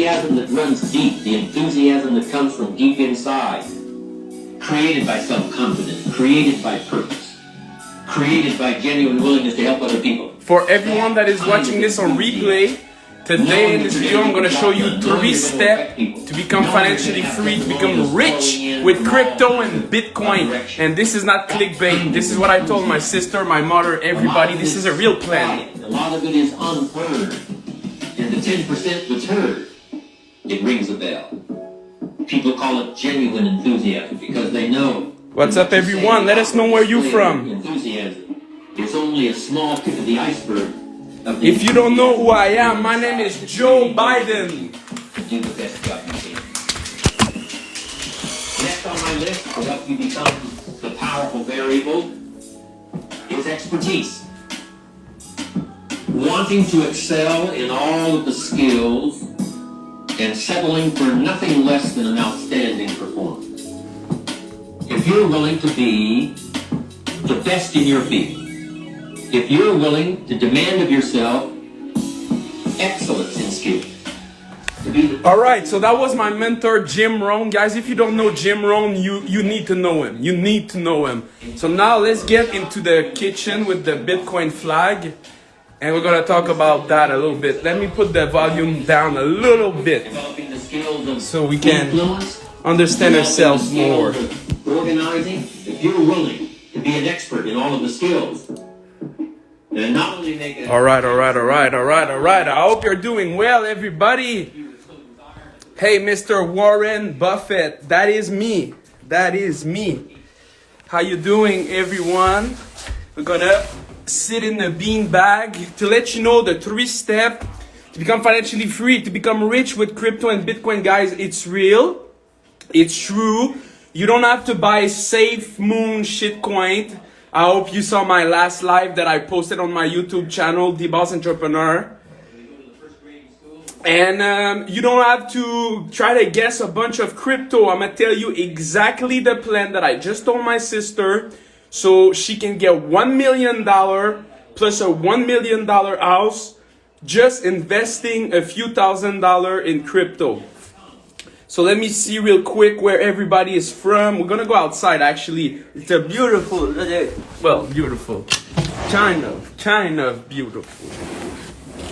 enthusiasm that runs deep, the enthusiasm that comes from deep inside, created by self-confidence, created by purpose, created by genuine willingness to help other people. For everyone that is watching this on replay, today in this video I'm going to show you 3 steps to become financially free, to become rich with crypto and Bitcoin. And this is not clickbait. This is what I told my sister, my mother, everybody. This is a real plan. A lot of it is unheard. And the 10% that's heard, it rings a bell. People call it genuine enthusiasm because they know. What's up, everyone? Let us know where you're from. Enthusiasm is only a small tip of the iceberg. If you don't know who I am, my name is Joe Biden. Do the best job you can. Next on my list to help you become the powerful variable is expertise. Wanting to excel in all of the skills and settling for nothing less than an outstanding performance. If you're willing to be the best in your field, if you're willing to demand of yourself excellence in skill. Alright, so that was my mentor, Jim Rohn. Guys, if you don't know Jim Rohn, you need to know him. You need to know him. So now let's get into the kitchen with the Bitcoin flag. And we're going to talk about that a little bit. Let me put the volume down a little bit so we can understand ourselves more. Organizing, if you're willing to be an expert in all of the skills, then not only make it... All right. I hope you're doing well, everybody. Hey, Mr. Warren Buffett, that is me. That is me. How you doing, everyone? We're going to sit in the bean bag to let you know the 3 steps to become financially free, to become rich with crypto and Bitcoin. Guys, it's real. It's true. You don't have to buy 𝐬𝐓𝐴 shitcoin. I hope you saw my last live that I posted on my YouTube channel, The Boss Entrepreneur. And you don't have to try to guess a bunch of crypto. I'm going to tell you exactly the plan that I just told my sister, so she can get $1 million plus a $1 million house just investing a few $1,000s in crypto. So let me see real quick where everybody is from. We're going to go outside, actually. It's a beautiful, well, beautiful. Kind of beautiful.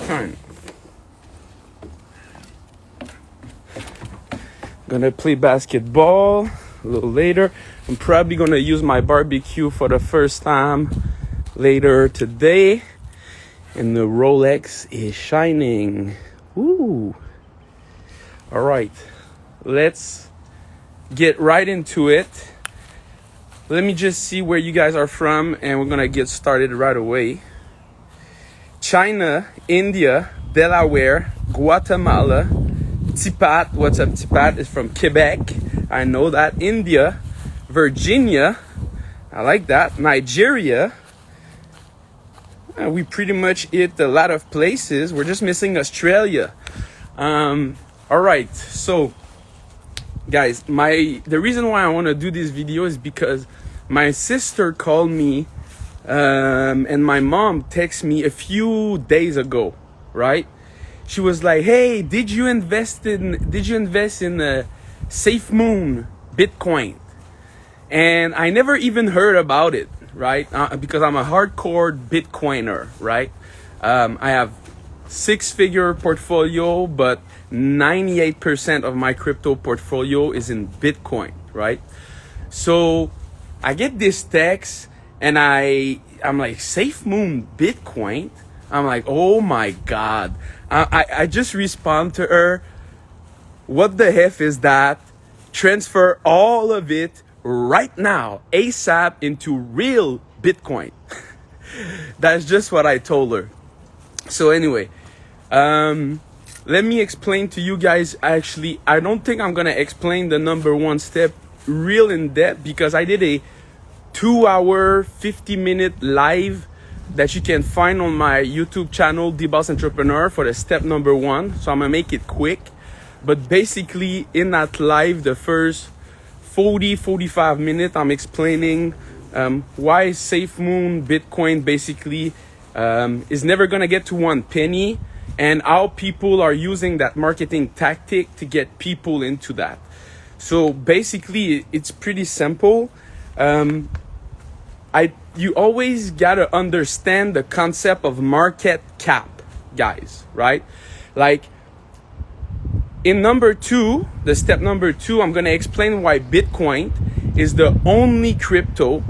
Kind of. Gonna play basketball a little later. I'm probably gonna use my barbecue for the first time later today. And the Rolex is shining. Ooh. All right. Let's get right into it. Let me just see where you guys are from, and we're gonna get started right away. China, India, Delaware, Guatemala, 𝐓𝐡𝐞, what's up 𝐓𝐡𝐞, is from Quebec. I know that. India, Virginia, I like that. Nigeria. We pretty much hit a lot of places. We're just missing Australia. All right, so guys, the reason why I want to do this video is because my sister called me and my mom texted me a few days ago, right? She was like, "Hey, did you invest in 𝐬𝐴 Bitcoin?" And I never even heard about it, right? Because I'm a hardcore Bitcoiner, right? I have 6-figure portfolio, but 98% of my crypto portfolio is in Bitcoin, right? So I get this text and I'm like, 𝐬𝐴 Bitcoin? I'm like, oh my God. I just respond to her, what the F is that? Transfer all of it right now, ASAP, into real Bitcoin. That's just what I told her. So anyway, let me explain to you guys. Actually, I don't think I'm going to explain the number 1 step real in depth because I did a 2-hour, 50-minute live that you can find on my YouTube channel, The Boss Entrepreneur, for the step number 1. So I'm going to make it quick. But basically, in that live, the first 40-45 minutes, I'm explaining why 𝐬𝐴 Bitcoin basically is never going to get to 1 penny. and how people are using that marketing tactic to get people into that. So basically, it's pretty simple. You always gotta understand the concept of market cap, guys, right? Like in the step number 2, I'm gonna explain why Bitcoin is the only crypto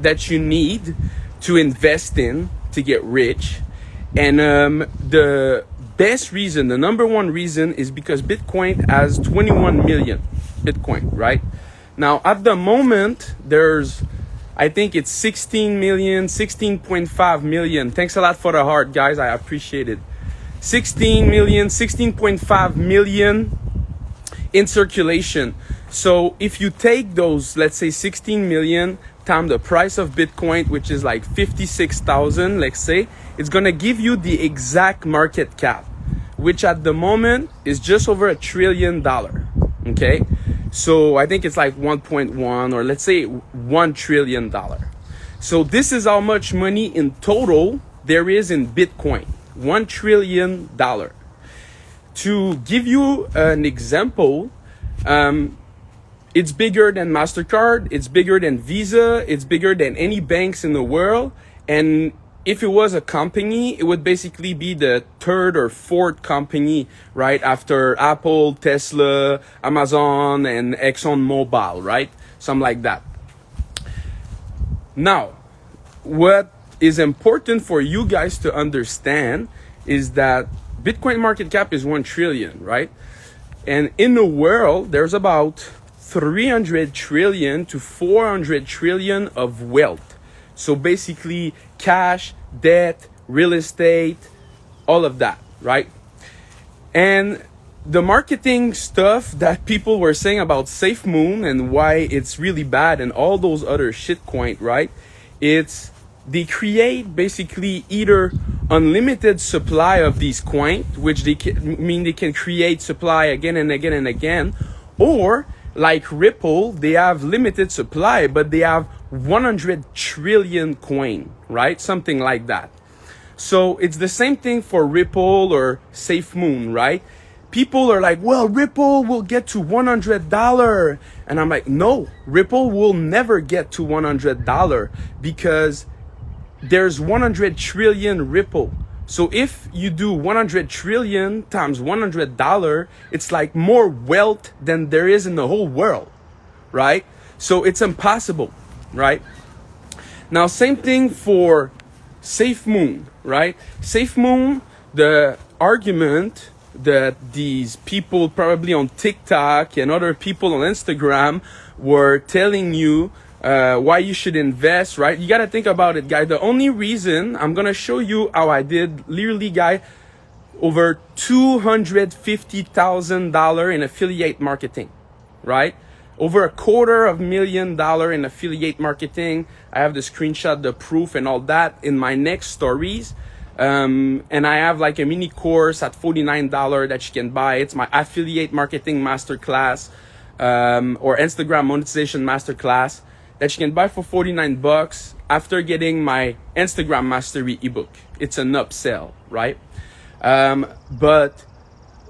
that you need to invest in to get rich. And the best reason, the number one reason, is because Bitcoin has 21 million Bitcoin, right? Now, at the moment, I think it's 16 million, 16.5 million. Thanks a lot for the heart, guys. I appreciate it. 16 million, 16.5 million in circulation. So if you take those, let's say 16 million times the price of Bitcoin, which is like 56,000, let's say, it's going to give you the exact market cap, which at the moment is just over $1 trillion. Okay. So I think it's like 1.1, or let's say $1 trillion. So this is how much money in total there is in Bitcoin. $1 trillion. To give you an example, it's bigger than MasterCard, it's bigger than Visa, it's bigger than any banks in the world. And if it was a company, it would basically be the third or fourth company, right? After Apple, Tesla, Amazon, and ExxonMobil, right? Something like that. Now, what is important for you guys to understand is that Bitcoin market cap is 1 trillion, right? And in the world, there's about 300 trillion to 400 trillion of wealth. So basically cash, debt, real estate, all of that, right? And the marketing stuff that people were saying about SafeMoon and why it's really bad and all those other shitcoin, right? They create basically either unlimited supply of these coins, which they can create supply again and again and again, or like Ripple, they have limited supply, but they have 100 trillion coin, right? Something like that. So it's the same thing for Ripple or SafeMoon, right? People are like, well, Ripple will get to $100. And I'm like, no, Ripple will never get to $100 because there's 100 trillion Ripple. So if you do 100 trillion times $100, it's like more wealth than there is in the whole world, right? So it's impossible, right? Now, same thing for SafeMoon, right? SafeMoon, the argument that these people probably on TikTok and other people on Instagram were telling you why you should invest, right? You got to think about it, guys. The only reason I'm going to show you how I did literally, guys, over $250,000 in affiliate marketing, right? Over $250,000 in affiliate marketing. I have the screenshot, the proof and all that in my next stories. And I have like a mini course at $49 that you can buy. It's my affiliate marketing masterclass, or Instagram monetization masterclass that you can buy for $49 after getting my Instagram mastery ebook. It's an upsell, right? But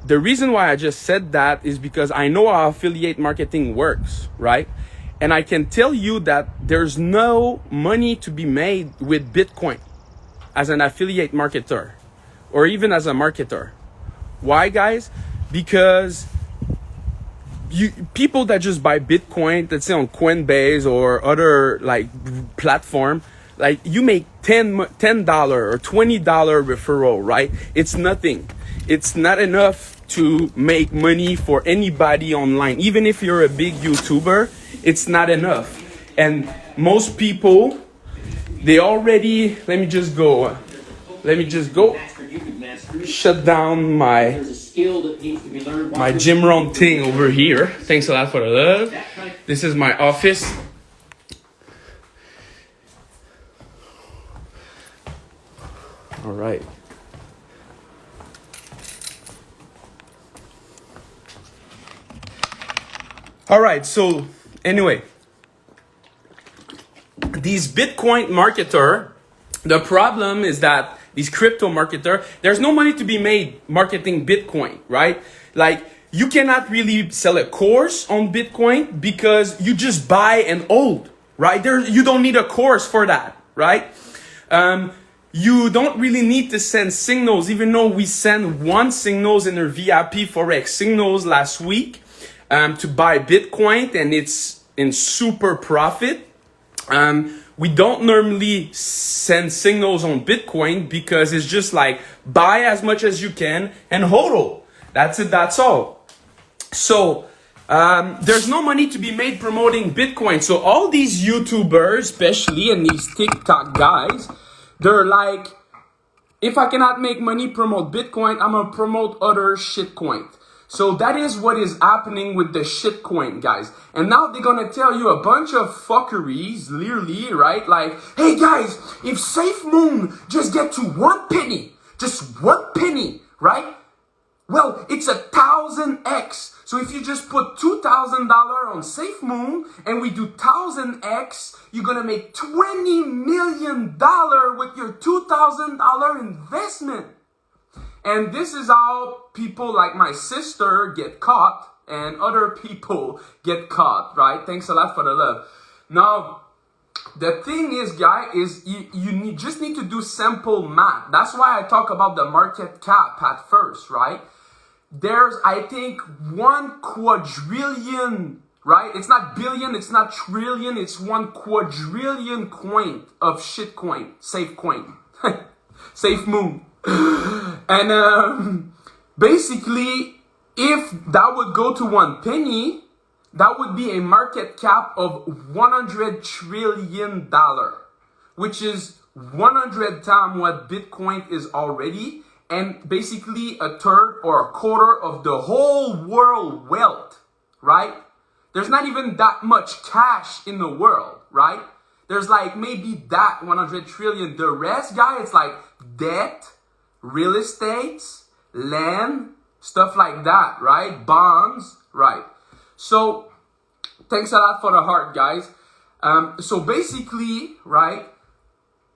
the reason why I just said that is because I know how affiliate marketing works, right? And I can tell you that there's no money to be made with Bitcoin as an affiliate marketer or even as a marketer. Why, guys? Because people that just buy Bitcoin, let's say on Coinbase or other like platform, like you make $10 or $20 referral, right? It's nothing. It's not enough to make money for anybody online. Even if you're a big YouTuber, it's not enough. And most people, they already, let me just go shut down my Jim Rohn thing over here. Thanks a lot for the love. This is my office. All right. All right, so anyway, these Bitcoin marketer, the problem is that these crypto marketer, there's no money to be made marketing Bitcoin, right? Like, you cannot really sell a course on Bitcoin because you just buy and hold, right? You don't need a course for that, right? You don't really need to send signals, even though we sent one signals in our VIP Forex signals last week to buy Bitcoin, and it's in super profit. We don't normally send signals on Bitcoin because it's just like buy as much as you can and hodl. That's it, that's all. So there's no money to be made promoting Bitcoin. So all these YouTubers, especially, and these TikTok guys, they're like, if I cannot make money promote Bitcoin, I'm gonna promote other shitcoin. So that is what is happening with the shitcoin, guys. And now they're gonna tell you a bunch of fuckeries, literally, right? Like, hey guys, if 𝐉𝐸 just get to 1 penny, just 1 penny, right? Well, it's 1,000x. So if you just put $2,000 on 𝐉𝐸 and we do 1,000x, you're gonna make $20 million with your $2,000 investment. And this is how people like my sister get caught and other people get caught, right? Thanks a lot for the love. Now, the thing is, guys, is you just need to do simple math. That's why I talk about the market cap at first, right? There's, I think, 1 quadrillion, right? It's not billion, it's not trillion, it's 1 quadrillion coin of shitcoin, 𝐉𝐸, 𝐉𝐸. And basically, if that would go to 1 penny, that would be a market cap of $100 trillion, which is 100 times what Bitcoin is already, and basically a third or a quarter of the whole world wealth, right? There's not even that much cash in the world, right? There's like maybe that 100 trillion. The rest, guys, it's like debt, real estate, land, stuff like that, right? Bonds, right? So, thanks a lot for the heart, guys. So basically, right,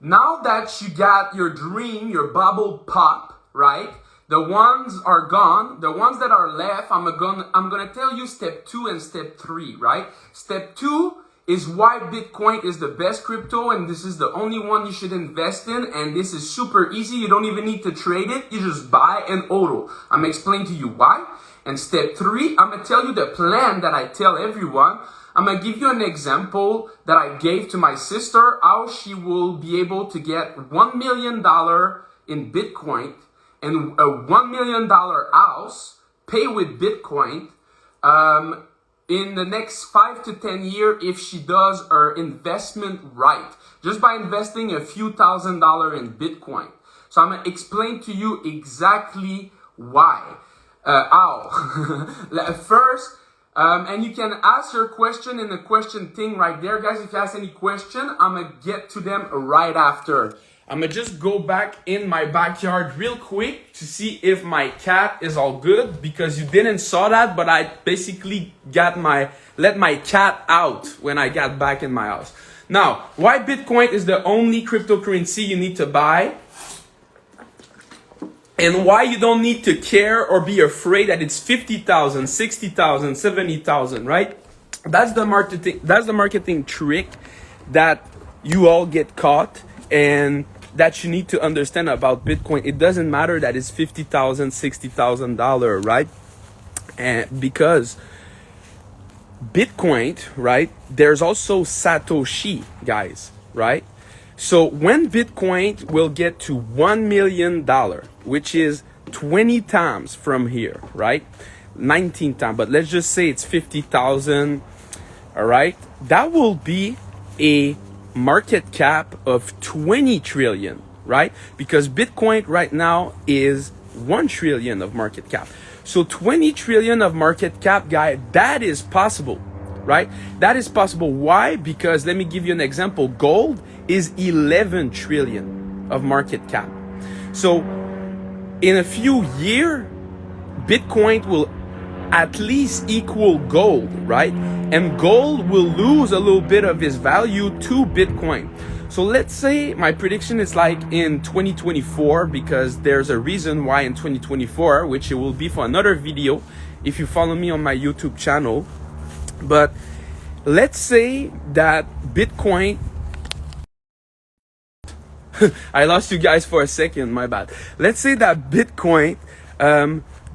now that you got your dream, your bubble pop, right? The ones are gone. The ones that are left, I'm gonna tell you step 2 and step 3, right? Step 2 is why Bitcoin is the best crypto, and this is the only one you should invest in, and this is super easy. You don't even need to trade it. You just buy and hodl. I'm gonna explain to you why. And step 3, I'm gonna tell you the plan that I tell everyone. I'm gonna give you an example that I gave to my sister, how she will be able to get $1 million in Bitcoin and a $1 million house, pay with Bitcoin, in the next 5 to 10 years if she does her investment right, just by investing a few $1,000s in Bitcoin. So I'm gonna explain to you exactly why, how. First, and you can ask your question in the question thing right there, guys. If you ask any question, I'm gonna get to them right after. I'm gonna just go back in my backyard real quick to see if my cat is all good, because you didn't saw that, but I basically let my cat out when I got back in my house. Now, why Bitcoin is the only cryptocurrency you need to buy, and why you don't need to care or be afraid that it's 50,000, 60,000, 70,000, right? That's the marketing trick that you all get caught, and that you need to understand about Bitcoin. It doesn't matter that it's $50,000, $60,000, right? And because Bitcoin, right, there's also Satoshi, guys, right? So when Bitcoin will get to $1 million, which is 20 times from here, right? 19 times, but let's just say it's 50,000, all right? That will be a market cap of 20 trillion, right? Because Bitcoin right now is 1 trillion of market cap. So 20 trillion of market cap, guy, that is possible, right? That is possible. Why? Because let me give you an example. Gold is 11 trillion of market cap. So in a few years, Bitcoin will at least equal gold, right? And gold will lose a little bit of its value to Bitcoin. So let's say my prediction is like in 2024, because there's a reason why in 2024, which it will be for another video if you follow me on my YouTube channel. But let's say that Bitcoin, I lost you guys for a second, my bad. Let's say that Bitcoin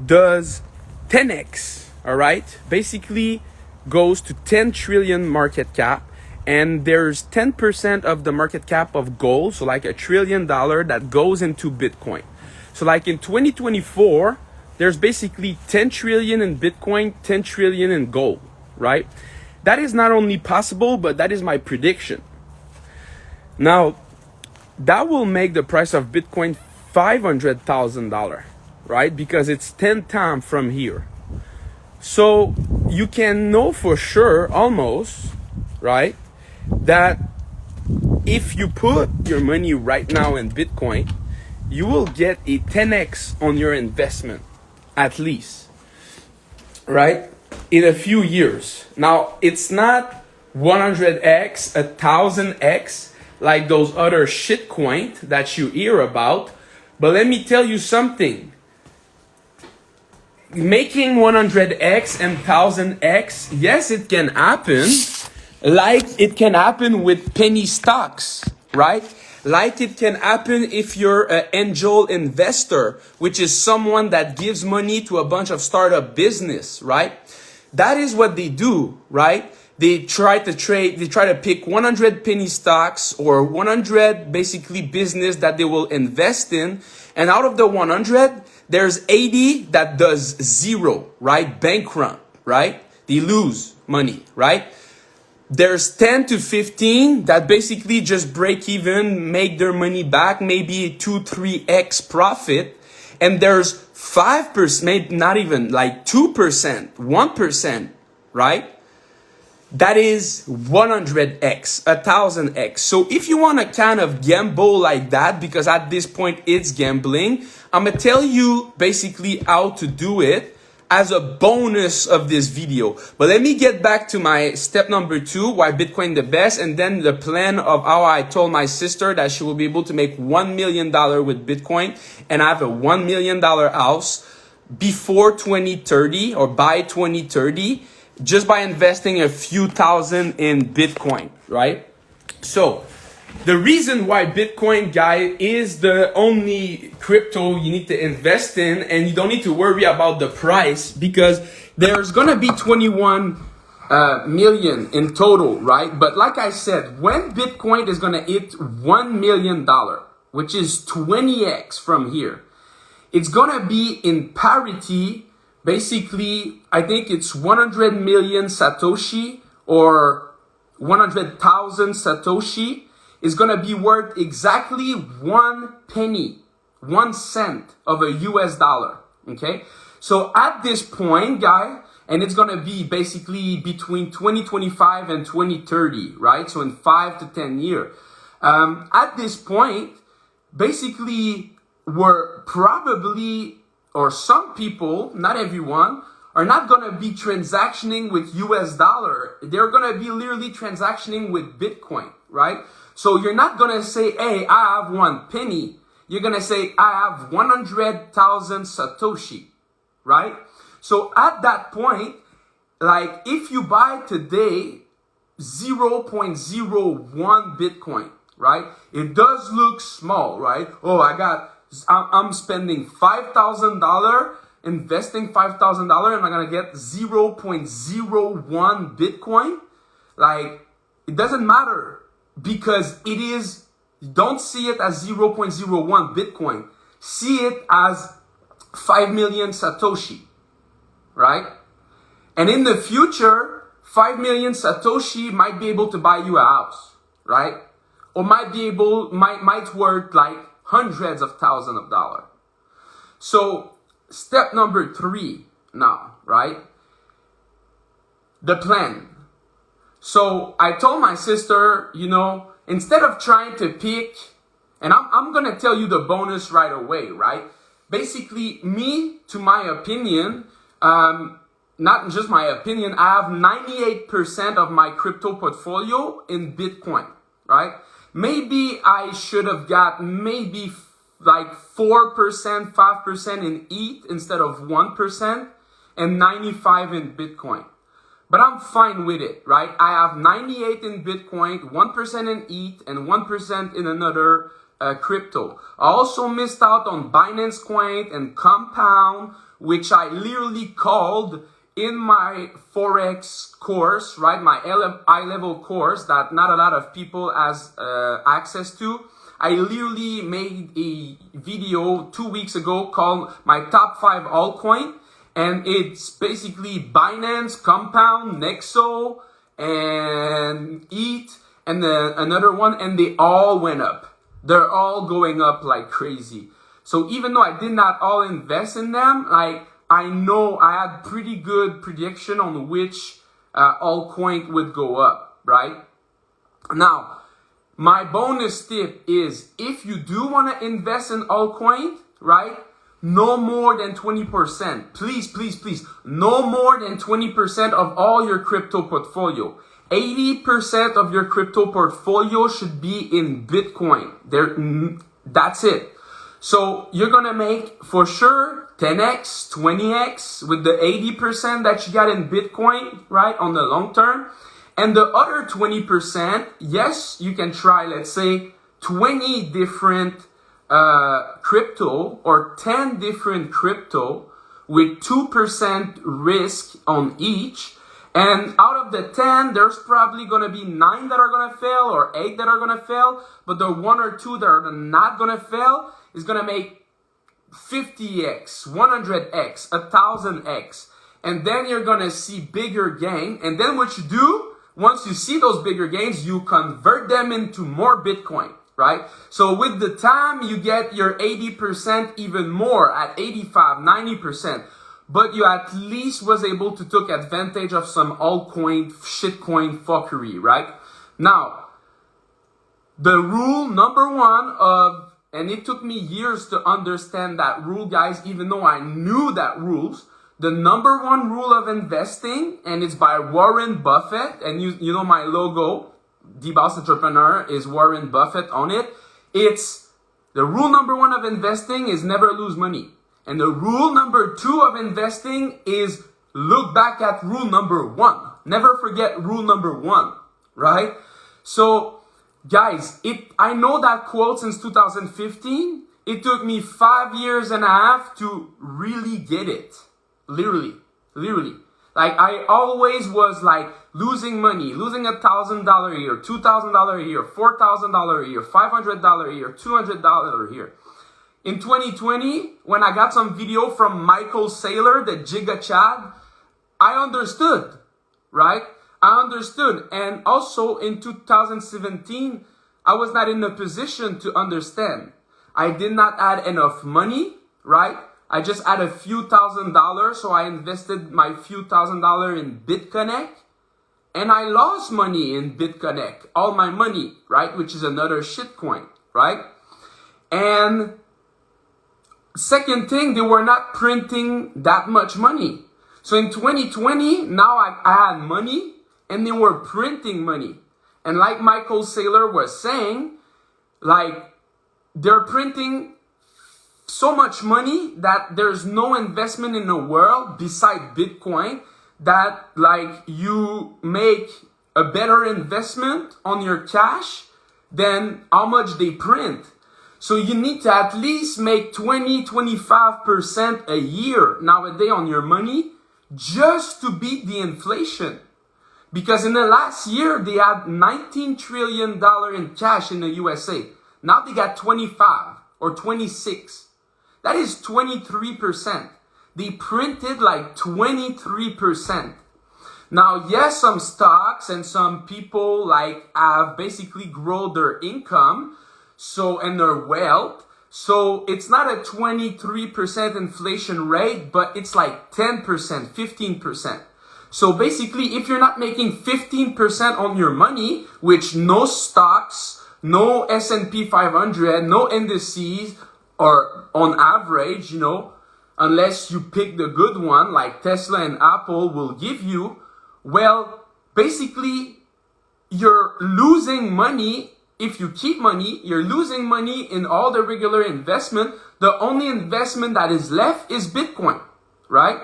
does 10x, all right? Basically goes to 10 trillion market cap, and there's 10% of the market cap of gold, so like $1 trillion that goes into Bitcoin. So like in 2024, there's basically 10 trillion in Bitcoin, 10 trillion in gold, right? That is not only possible, but that is my prediction. Now, that will make the price of Bitcoin $500,000, right? Because it's 10 times from here. So you can know for sure, almost, right, that if you put your money right now in Bitcoin, you will get a 10x on your investment, at least, right, in a few years. Now, it's not 100x, 1000x, like those other shitcoin that you hear about. But let me tell you something. Making 100x and 1000x, yes, it can happen. Like it can happen with penny stocks, right? Like it can happen if you're an angel investor, which is someone that gives money to a bunch of startup business, right? That is what they do, right? They try to pick 100 penny stocks or 100 basically business that they will invest in. And out of the 100, there's 80 that does zero, right? Bankrupt, right? They lose money, right? There's 10 to 15 that basically just break even, make their money back, maybe 2-3x profit. And there's 5%, maybe not even like 2%, 1%, right? That is 100x, 1000x. So if you want to kind of gamble like that, because at this point it's gambling, I'm going to tell you basically how to do it as a bonus of this video. But let me get back to my step number 2, why Bitcoin the best, and then the plan of how I told my sister that she will be able to make $1 million with Bitcoin and have a $1 million house before 2030 or by 2030. Just by investing a few thousand in Bitcoin, right? So the reason why Bitcoin, guy, is the only crypto you need to invest in, and you don't need to worry about the price, because there's gonna be 21 million in total, right? But like I said, when Bitcoin is gonna hit $1 million, which is 20x from here, it's gonna be in parity. Basically, I think it's 100 million Satoshi or 100,000 Satoshi is going to be worth exactly 1 penny, 1 cent of a US dollar. Okay. So at this point, guy, and it's going to be basically between 2025 and 2030, right? So in 5 to 10 years. At this point, basically, we're probably, or some people, not everyone, are not going to be transactioning with US dollar. They're going to be literally transactioning with Bitcoin, right? So you're not going to say, hey, I have 1 penny. You're going to say, I have 100,000 Satoshi, right? So at that point, like if you buy today 0.01 Bitcoin, right? It does look small, right? Oh, I'm spending $5,000, investing $5,000, and I'm going to get 0.01 Bitcoin. Like, it doesn't matter, because it is, don't see it as 0.01 Bitcoin. See it as 5 million Satoshi, right? And in the future, 5 million Satoshi might be able to buy you a house, right? Or might worth like hundreds of thousands of dollars. So step number 3 now, right? The plan. So I told my sister, instead of trying to pick, and I'm going to tell you the bonus right away, right? Basically, to my opinion, not just my opinion, I have 98% of my crypto portfolio in Bitcoin, right? maybe I should have got maybe like 4%, 5% in ETH instead of 1% and 95 in Bitcoin. But I'm fine with it, right? I have 98 in Bitcoin, 1% in ETH, and 1% in another crypto. I also missed out on Binance Coin and Compound, which I literally called in my Forex course, right? My high-level course that not a lot of people has access to. I literally made a video 2 weeks ago called my top 5 altcoin. And it's basically Binance, Compound, Nexo, and ETH, and then another one, and they all went up. They're all going up like crazy. So even though I did not all invest in them, like I know I had pretty good prediction on which altcoin would go up, right? Now, my bonus tip is if you do want to invest in altcoin, right? No more than 20%. Please, please, please. No more than 20% of all your crypto portfolio. 80% of your crypto portfolio should be in Bitcoin. That's it. So you're going to make for sure 10x, 20x with the 80% that you got in Bitcoin, right? On the long term. And the other 20%, yes, you can try, let's say 20 different crypto or 10 different crypto with 2% risk on each. And out of the 10, there's probably going to be 9 that are going to fail or 8 that are going to fail. But the 1 or 2 that are not going to fail is going to make 50x, 100x, 1000x. And then you're going to see bigger gain. And then what you do, once you see those bigger gains, you convert them into more Bitcoin. Right? So with the time, you get your 80% even more at 85, 90%. But you at least was able to take advantage of some altcoin, shitcoin fuckery, right? Now, the rule number 1 of, and it took me years to understand that rule, guys, even though I knew that rules, the number 1 rule of investing, and it's by Warren Buffett, and you know my logo, The Boss Entrepreneur is Warren Buffett on it. It's the rule number 1 of investing is never lose money. And the rule number 2 of investing is look back at rule number 1. Never forget rule number 1, right? So guys, I know that quote since 2015. It took me 5 years and a half to really get it. Literally. Like I always was like losing money, losing $1,000 a year, $2,000 a year, $4,000 a year, $500 a year, $200 a year. In 2020, when I got some video from Michael Saylor, the Giga Chad, I understood, right? I understood. And also in 2017, I was not in a position to understand. I did not add enough money, right? I just had a few $1,000s, so I invested my few $1,000s in BitConnect. And I lost money in BitConnect, all my money, right? Which is another shitcoin, right? And second thing, they were not printing that much money. So in 2020, now I had money and they were printing money. And like Michael Saylor was saying, like they're printing so much money that there's no investment in the world beside Bitcoin that like you make a better investment on your cash than how much they print. So you need to at least make 20-25% a year nowadays on your money just to beat the inflation. Because in the last year, they had $19 trillion in cash in the USA. Now they got 25 or 26. That is 23%. They printed like 23%. Now, yes, some stocks and some people like have basically grown their income, and their wealth. So it's not a 23% inflation rate, but it's like 10%, 15%. So basically, if you're not making 15% on your money, which no stocks, no S&P 500, no indices, or on average, you know, unless you pick the good one, like Tesla and Apple will give you, well, basically, you're losing money if you keep money, you're losing money in all the regular investment. The only investment that is left is Bitcoin, right?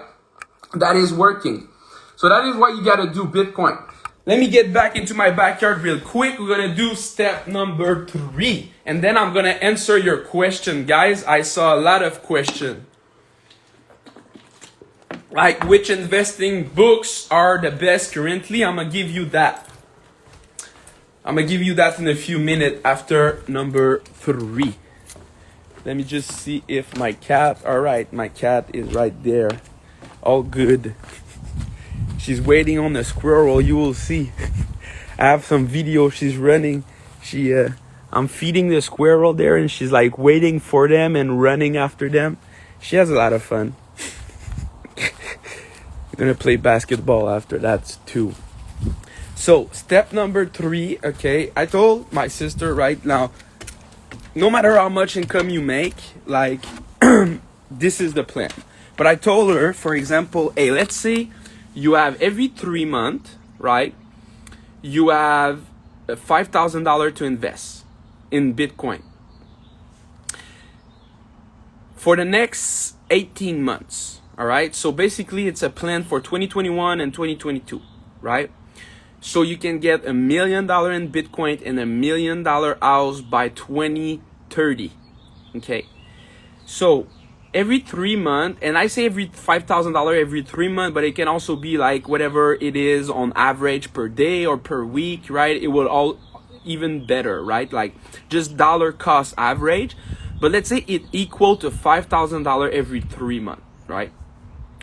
That is working. So that is why you got to do Bitcoin. Let me get back into my backyard real quick. We're going to do step number 3. And then I'm going to answer your question, guys. I saw a lot of questions. Like, which investing books are the best currently? I'm going to give you that. I'm going to give you that in a few minutes after number 3. Let me just see if my cat, all right, my cat is right there. All good. She's waiting on the squirrel, you will see. I have some video, she's running. I'm feeding the squirrel there and she's like waiting for them and running after them. She has a lot of fun. We're gonna play basketball after that too. So step number 3, okay, I told my sister right now, no matter how much income you make, like, this is the plan. But I told her, for example, hey, let's say you have every 3 months, right? You have $5,000 to invest in Bitcoin. For the next 18 months, all right? So basically, it's a plan for 2021 and 2022, right? So you can get $1 million in Bitcoin and $1 million house by 2030, okay? So every 3 months, and I say every $5,000 every 3 months, but it can also be like whatever it is on average per day or per week, right? It will all even better, right? Like just dollar cost average. But let's say it equal to $5,000 every 3 months, right?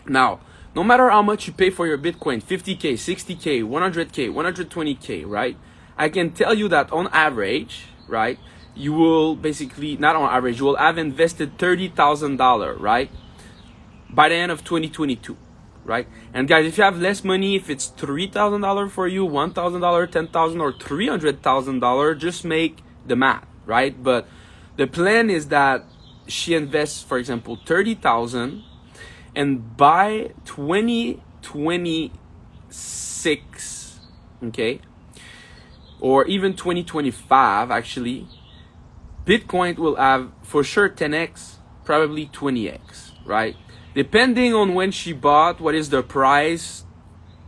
Now, no matter how much you pay for your Bitcoin, 50K, 60K, 100K, 120K, right? I can tell you that on average, right? You will basically, not on average, you will have invested $30,000, right? By the end of 2022, right? And guys, if you have less money, if it's $3,000 for you, $1,000, $10,000, or $300,000, just make the math, right? But the plan is that she invests, for example, $30,000, and by 2026, okay, or even 2025, actually, Bitcoin will have for sure 10x, probably 20x, right? Depending on when she bought, what is the price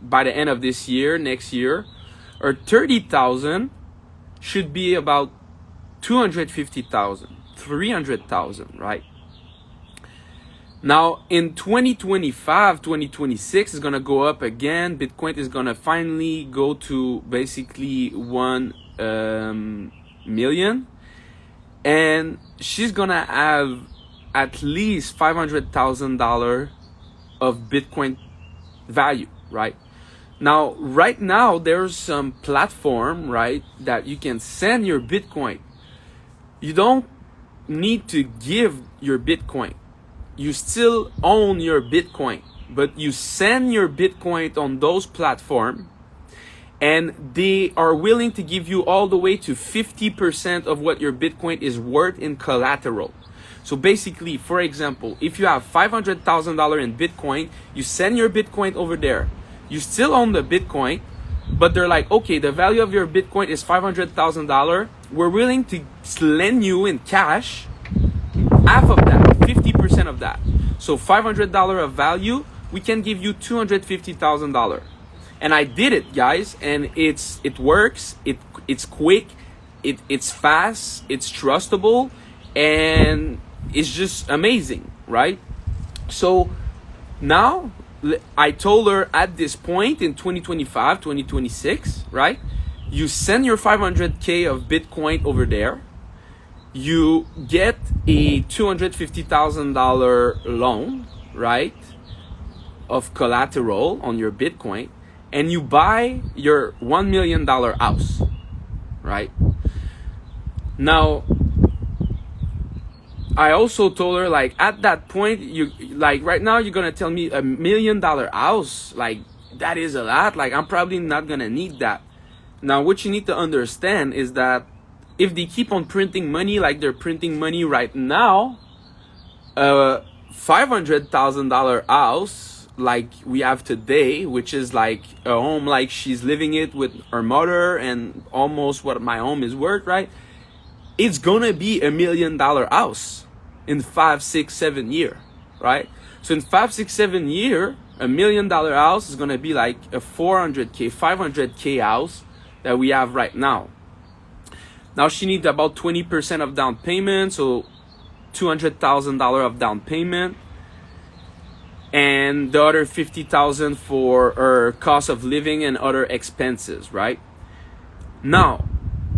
by the end of this year, next year, or 30,000 should be about 250,000, 300,000, right? Now in 2025, 2026 is gonna go up again. Bitcoin is gonna finally go to basically 1 million. And she's gonna have at least $500,000 of Bitcoin value, right? Now, right now, there's some platform, right, that you can send your Bitcoin. You don't need to give your Bitcoin. You still own your Bitcoin, but you send your Bitcoin on those platforms, and they are willing to give you all the way to 50% of what your Bitcoin is worth in collateral. So basically, for example, if you have $500,000 in Bitcoin, you send your Bitcoin over there. You still own the Bitcoin, but they're like, okay, the value of your Bitcoin is $500,000. We're willing to lend you in cash half of that, 50% of that. So $500 of value, we can give you $250,000. And I did it, guys, and it works. It's quick, it's fast, it's trustable, and it's just amazing, right? So now I told her at this point in 2025, 2026, right? You send your 500K of Bitcoin over there. You get a $250,000 loan, right? Of collateral on your Bitcoin. And you buy your $1 million house, right? Now, I also told her, like, at that point, you, like, right now you're gonna tell me $1 million house, like, that is a lot. Like, I'm probably not gonna need that. Now, what you need to understand is that if they keep on printing money like they're printing money right now, $500,000 house like we have today, which is like a home like she's living it with her mother and almost what my home is worth, right? It's gonna be $1 million house in 5, 6, 7 years, right? So in 5, 6, 7 years, $1 million house is gonna be like a 400K, 500K house that we have right now. Now she needs about 20% of down payment, so $200,000 of down payment, and the other $50,000 for her cost of living and other expenses, right? Now,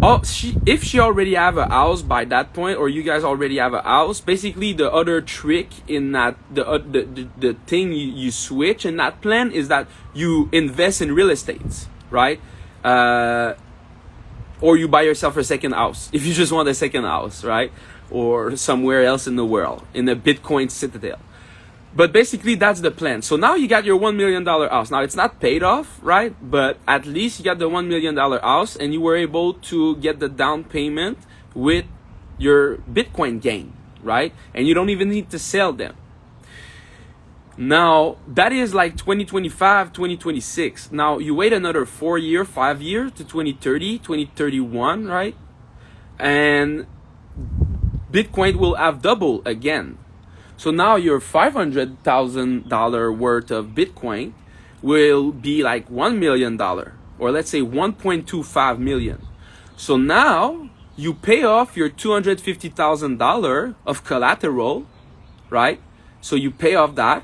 if she already have a house by that point, or you guys already have a house, basically the other trick in that, the thing you switch in that plan is that you invest in real estate, right? Or you buy yourself a second house if you just want a second house, right? Or somewhere else in the world, in a Bitcoin citadel. But basically that's the plan. So now you got your $1 million house. Now it's not paid off, right? But at least you got the $1 million house, and you were able to get the down payment with your Bitcoin gain, right? And you don't even need to sell them. Now that is like 2025, 2026. Now you wait another 4 years, 5 years to 2030, 2031, right? And Bitcoin will have doubled again. So now your $500,000 worth of Bitcoin will be like $1 million, or let's say 1.25 million. So now you pay off your $250,000 of collateral, right? So you pay off that,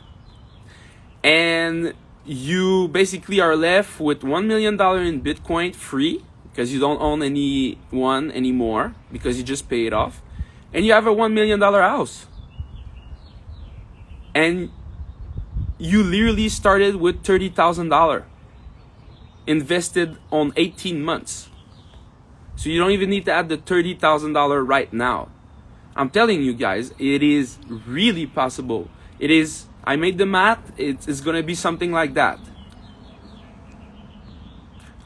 and you basically are left with $1 million in Bitcoin free, because you don't own any one anymore because you just pay it off, and you have a $1 million house. And you literally started with $30,000 invested on 18 months. So you don't even need to add the $30,000 right now. I'm telling you guys, it is really possible. It is, I made the math, it's going to be something like that.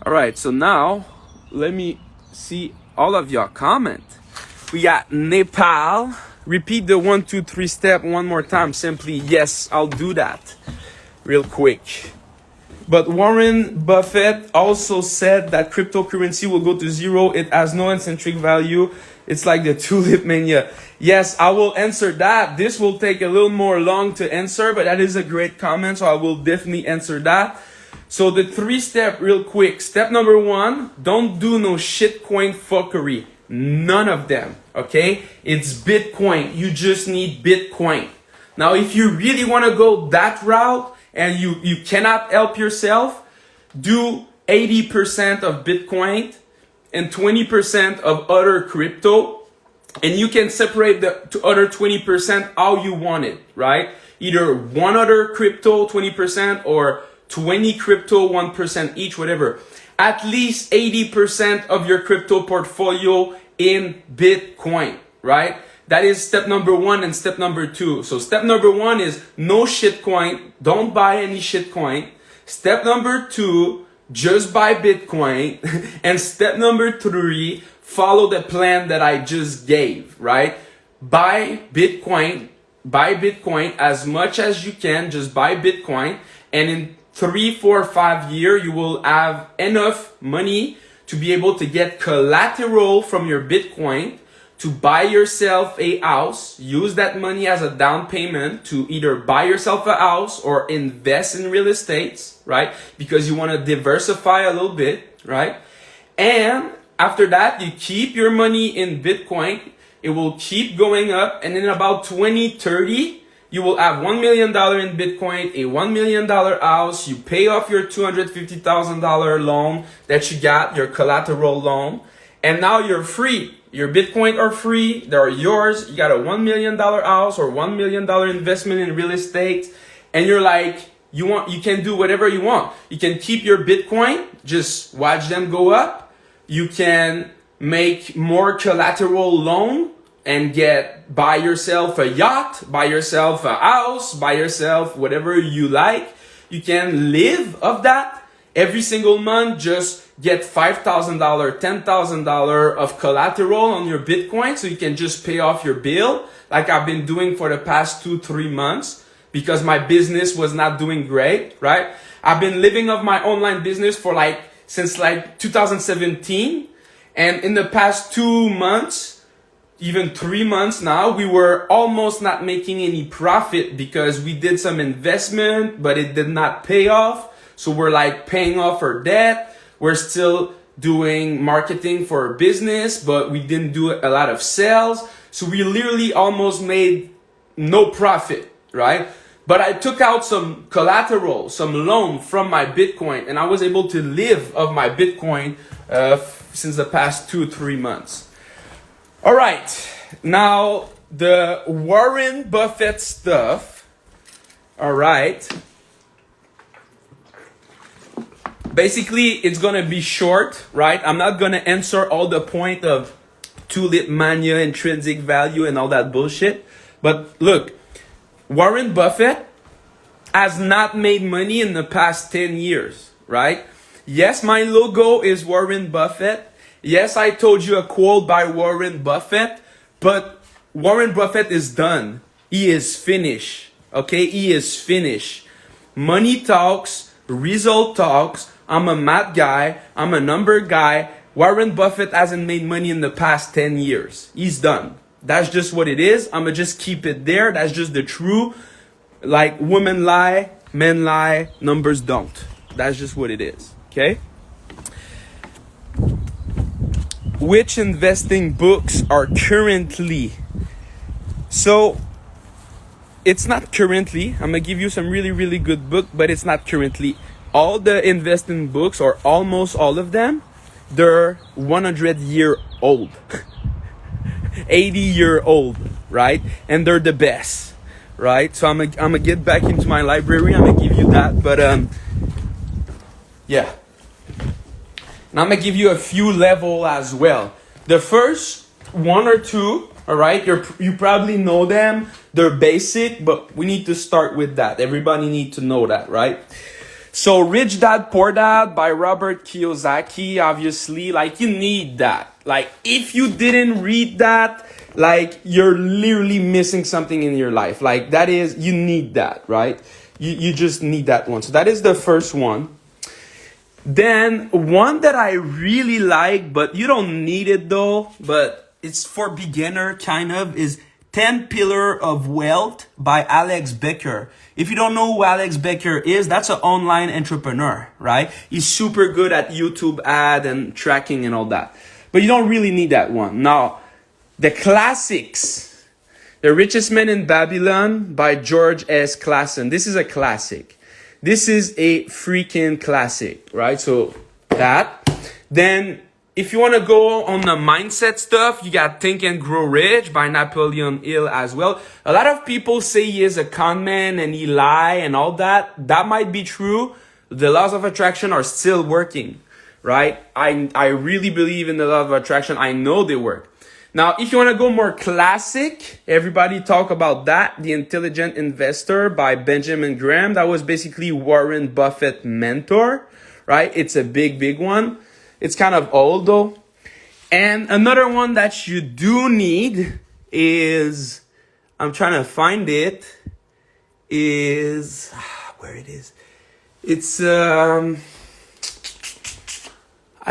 All right, so now let me see all of your comment. We got Nepal. Repeat the 1, 2, 3 step one more time. Simply, yes, I'll do that real quick. But Warren Buffett also said that cryptocurrency will go to zero. It has no intrinsic value. It's like the tulip mania. Yes, I will answer that. This will take a little more long to answer, but that is a great comment, so I will definitely answer that. So the 3 step real quick. Step number 1, don't do no shitcoin fuckery. None of them, okay? It's Bitcoin. You just need Bitcoin. Now, if you really want to go that route and you cannot help yourself, do 80% of Bitcoin and 20% of other crypto, and you can separate the other 20% how you want it, right? Either one other crypto 20% or 20 crypto 1% each, whatever. At least 80% of your crypto portfolio in Bitcoin, right? That is step number 1 and step number 2. So step number 1 is no shitcoin. Don't buy any shitcoin. Step number 2, just buy Bitcoin. And step number 3, follow the plan that I just gave, right? Buy Bitcoin as much as you can. Just buy Bitcoin. And in 3, 4, 5 years, you will have enough money to be able to get collateral from your Bitcoin to buy yourself a house. Use that money as a down payment to either buy yourself a house or invest in real estate, right? Because you want to diversify a little bit, right? And after that, you keep your money in Bitcoin. It will keep going up. And in about 2030, you will have $1 million in Bitcoin, a $1 million house. You pay off your $250,000 loan that you got, your collateral loan. And now you're free. Your Bitcoin are free. They're yours. You got a $1 million house or $1 million investment in real estate. And you're like, you can do whatever you want. You can keep your Bitcoin, just watch them go up. You can make more collateral loan and buy yourself a yacht, buy yourself a house, buy yourself whatever you like. You can live off that every single month. Just get $5,000, $10,000 of collateral on your Bitcoin so you can just pay off your bill like I've been doing for the past 2-3 months. because my business was not doing great, right? I've been living off my online business for since 2017. And in the past 2 months, even 3 months now, we were almost not making any profit because we did some investment, but it did not pay off. So we're paying off our debt. We're still doing marketing for our business, but we didn't do a lot of sales. So we literally almost made no profit, right? But I took out some collateral, some loan from my Bitcoin, and I was able to live off my Bitcoin since the past 2-3 months. All right, now the Warren Buffett stuff. All right. Basically, it's gonna be short, right? I'm not gonna answer all the point of tulip mania, intrinsic value, and all that bullshit. But look, Warren Buffett has not made money in the past 10 years, right? Yes, my logo is Warren Buffett. Yes, I told you a quote by Warren Buffett, but Warren Buffett is done. He is finished, okay? He is finished. Money talks, result talks. I'm a math guy. I'm a number guy. Warren Buffett hasn't made money in the past 10 years. He's done. That's just what it is. I'm going to just keep it there. That's just the truth. Women lie, men lie, numbers don't. That's just what it is. Okay? Which investing books are currently? So, it's not currently. I'm going to give you some really, really good book, but it's not currently. All the investing books, or almost all of them, they're 100-year-old. 80-year-old, right? And they're the best, right? So I'm gonna get back into my library. I'm gonna give you that, but yeah. And I'm gonna give you a few level as well. The first 1 or 2, all right? You probably know them. They're basic, but we need to start with that. Everybody need to know that, right? So Rich Dad Poor Dad by Robert Kiyosaki, obviously, you need that. If you didn't read that, you're literally missing something in your life. That is, you need that, right? You just need that one. So that is the first one. Then one that I really like, but you don't need it though, but it's for beginner kind of, is 10 Pillars of Wealth by Alex Becker. If you don't know who Alex Becker is, that's an online entrepreneur, right? He's super good at YouTube ad and tracking and all that. But you don't really need that one. Now, the classics. The Richest Man in Babylon by George S. Clason. This is a classic. This is a freaking classic, right? So that. Then, if you want to go on the mindset stuff, you got Think and Grow Rich by Napoleon Hill as well. A lot of people say he is a con man and he lie and all that. That might be true. The laws of attraction are still working, right? I really believe in the law of attraction. I know they work. Now, if you want to go more classic, everybody talk about that. The Intelligent Investor by Benjamin Graham. That was basically Warren Buffett mentor, right? It's a big, big one. It's kind of old though. And another one that you do need is, I'm trying to find it, is, where it is. It's, I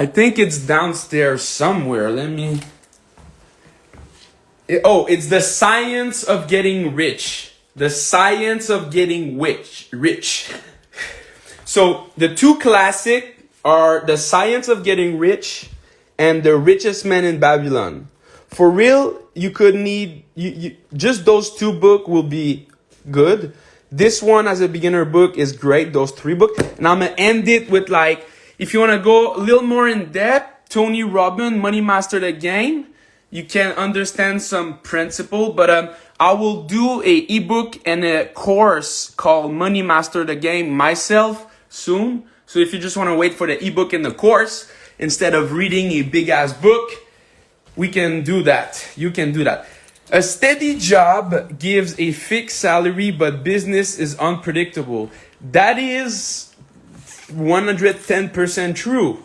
think it's downstairs somewhere. It's The Science of Getting Rich. The Science of Getting Rich. So the two classic are The Science of Getting Rich and The Richest Man in Babylon. For real, you could need, just those two books will be good. This one as a beginner book is great, those 3 books. And I'm going to end it with if you want to go a little more in depth, Tony Robbins, Money Master the Game. You can understand some principle, but I will do a ebook and a course called Money Master the Game myself soon. So if you just want to wait for the ebook and the course, instead of reading a big ass book, we can do that. You can do that. A steady job gives a fixed salary, but business is unpredictable. That is 110% true.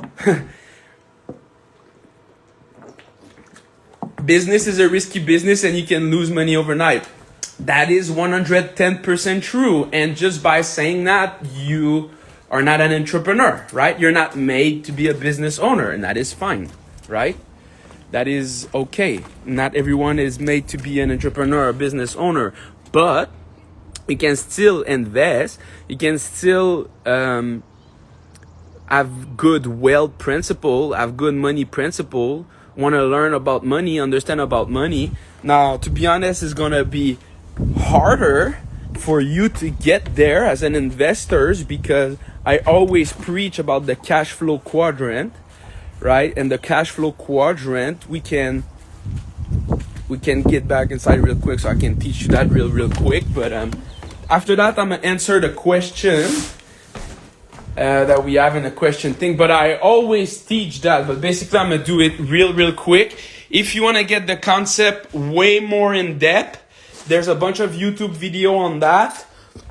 Business is a risky business and you can lose money overnight. That is 110% true. And just by saying that, you are not an entrepreneur, right? You're not made to be a business owner, and that is fine, right? That is okay. Not everyone is made to be an entrepreneur or business owner, but you can still invest. You can still have good wealth principle, have good money principle, want to learn about money, understand about money. Now, to be honest, it's going to be harder for you to get there as an investor, because I always preach about the cash flow quadrant, right? And the cash flow quadrant, we can get back inside real quick so I can teach you that real quick. But after that, I'm gonna answer the question that we have in the question thing. But I always teach that, but basically I'm gonna do it real quick. If you want to get the concept way more in depth, there's a bunch of YouTube video on that.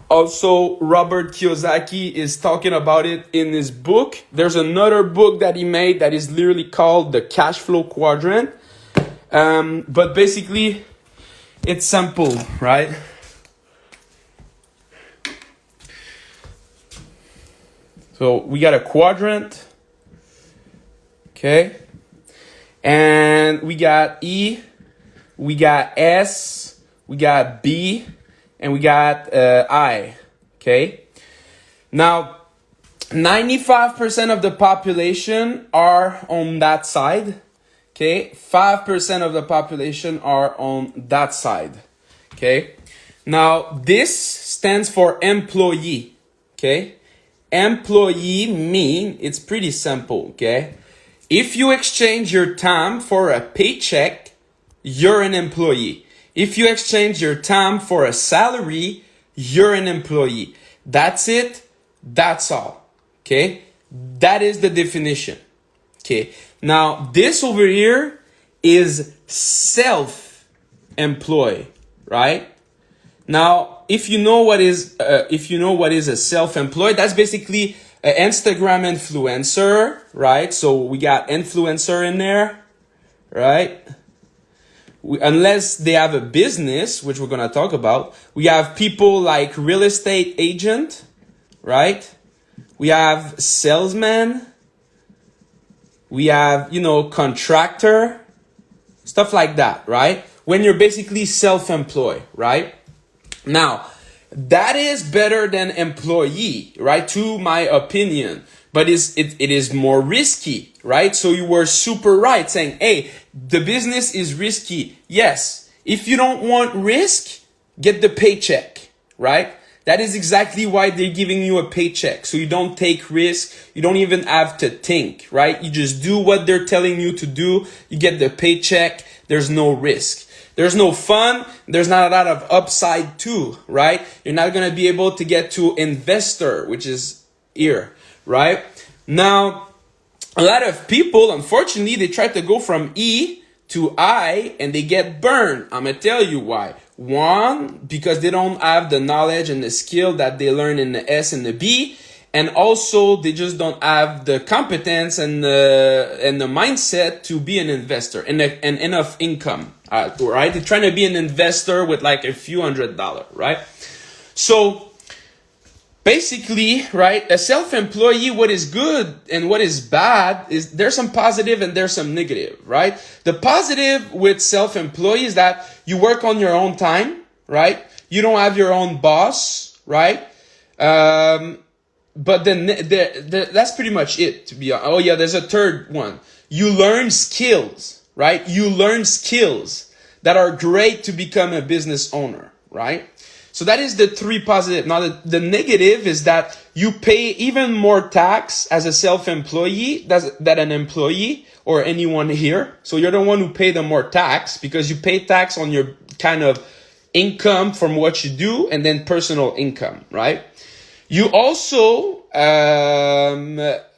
Also, Robert Kiyosaki is talking about it in his book. There's another book that he made that is literally called the Cash Flow Quadrant. But basically, it's simple, right? So we got a quadrant, okay? And we got E, we got S, we got B, and we got I, okay? Now, 95% of the population are on that side, okay? 5% of the population are on that side, okay? Now, this stands for employee, okay? Employee mean, it's pretty simple, okay? If you exchange your time for a paycheck, you're an employee. If you exchange your time for a salary, you're an employee. That's it. That's all. Okay? That is the definition. Okay? Now, this over here is self-employed, right? Now, if you know what is a self-employed, that's basically an Instagram influencer, right? So we got influencer in there, right? Unless they have a business, which we're going to talk about. We have people like real estate agent, right? We have salesman. We have, contractor, stuff like that, right? When you're basically self-employed, right? Now, that is better than employee, right? To my opinion. But it is more risky, right? So you were super right saying, hey, the business is risky. Yes. If you don't want risk, get the paycheck, right? That is exactly why they're giving you a paycheck. So you don't take risk. You don't even have to think, right? You just do what they're telling you to do. You get the paycheck. There's no risk. There's no fun. There's not a lot of upside too, right? You're not going to be able to get to investor, which is here, right? Now, a lot of people, unfortunately, they try to go from E to I and they get burned. I'm going to tell you why. One, because they don't have the knowledge and the skill that they learn in the S and the B. And also, they just don't have the competence and the mindset to be an investor and enough income, right? They're trying to be an investor with like a few $100s, right? So, basically, right, a self-employee, what is good and what is bad is there's some positive and there's some negative, right? The positive with self-employee is that you work on your own time, right? You don't have your own boss, right? But then that's pretty much it, to be honest. Oh yeah, there's a third one. You learn skills, right? You learn skills that are great to become a business owner, right? So that is the three positive. Now the negative is that you pay even more tax as a self-employee than an employee or anyone here. So you're the one who pay the more tax because you pay tax on your kind of income from what you do and then personal income, right? You also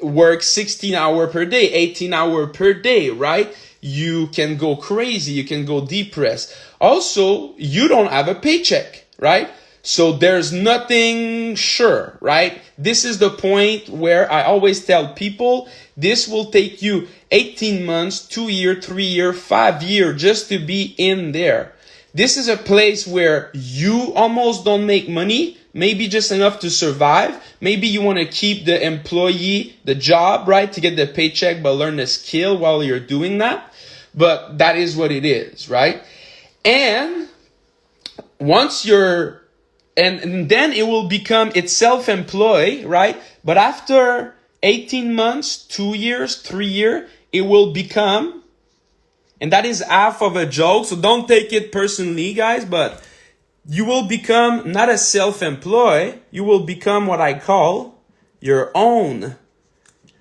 work 16 hours per day, 18 hours per day, right? You can go crazy. You can go depressed. Also, you don't have a paycheck, right? So there's nothing sure, right? This is the point where I always tell people this will take you 18 months, 2 years, 3 years, 5 years just to be in there. This is a place where you almost don't make money, maybe just enough to survive. Maybe you want to keep the employee, the job, right, to get the paycheck, but learn the skill while you're doing that. But that is what it is, right? And once you're, and then it will become, it's self-employed, right? But after 18 months, 2 years, 3 years, it will become, and that is half of a joke, so don't take it personally, guys, but you will become not a self-employed, you will become what I call your own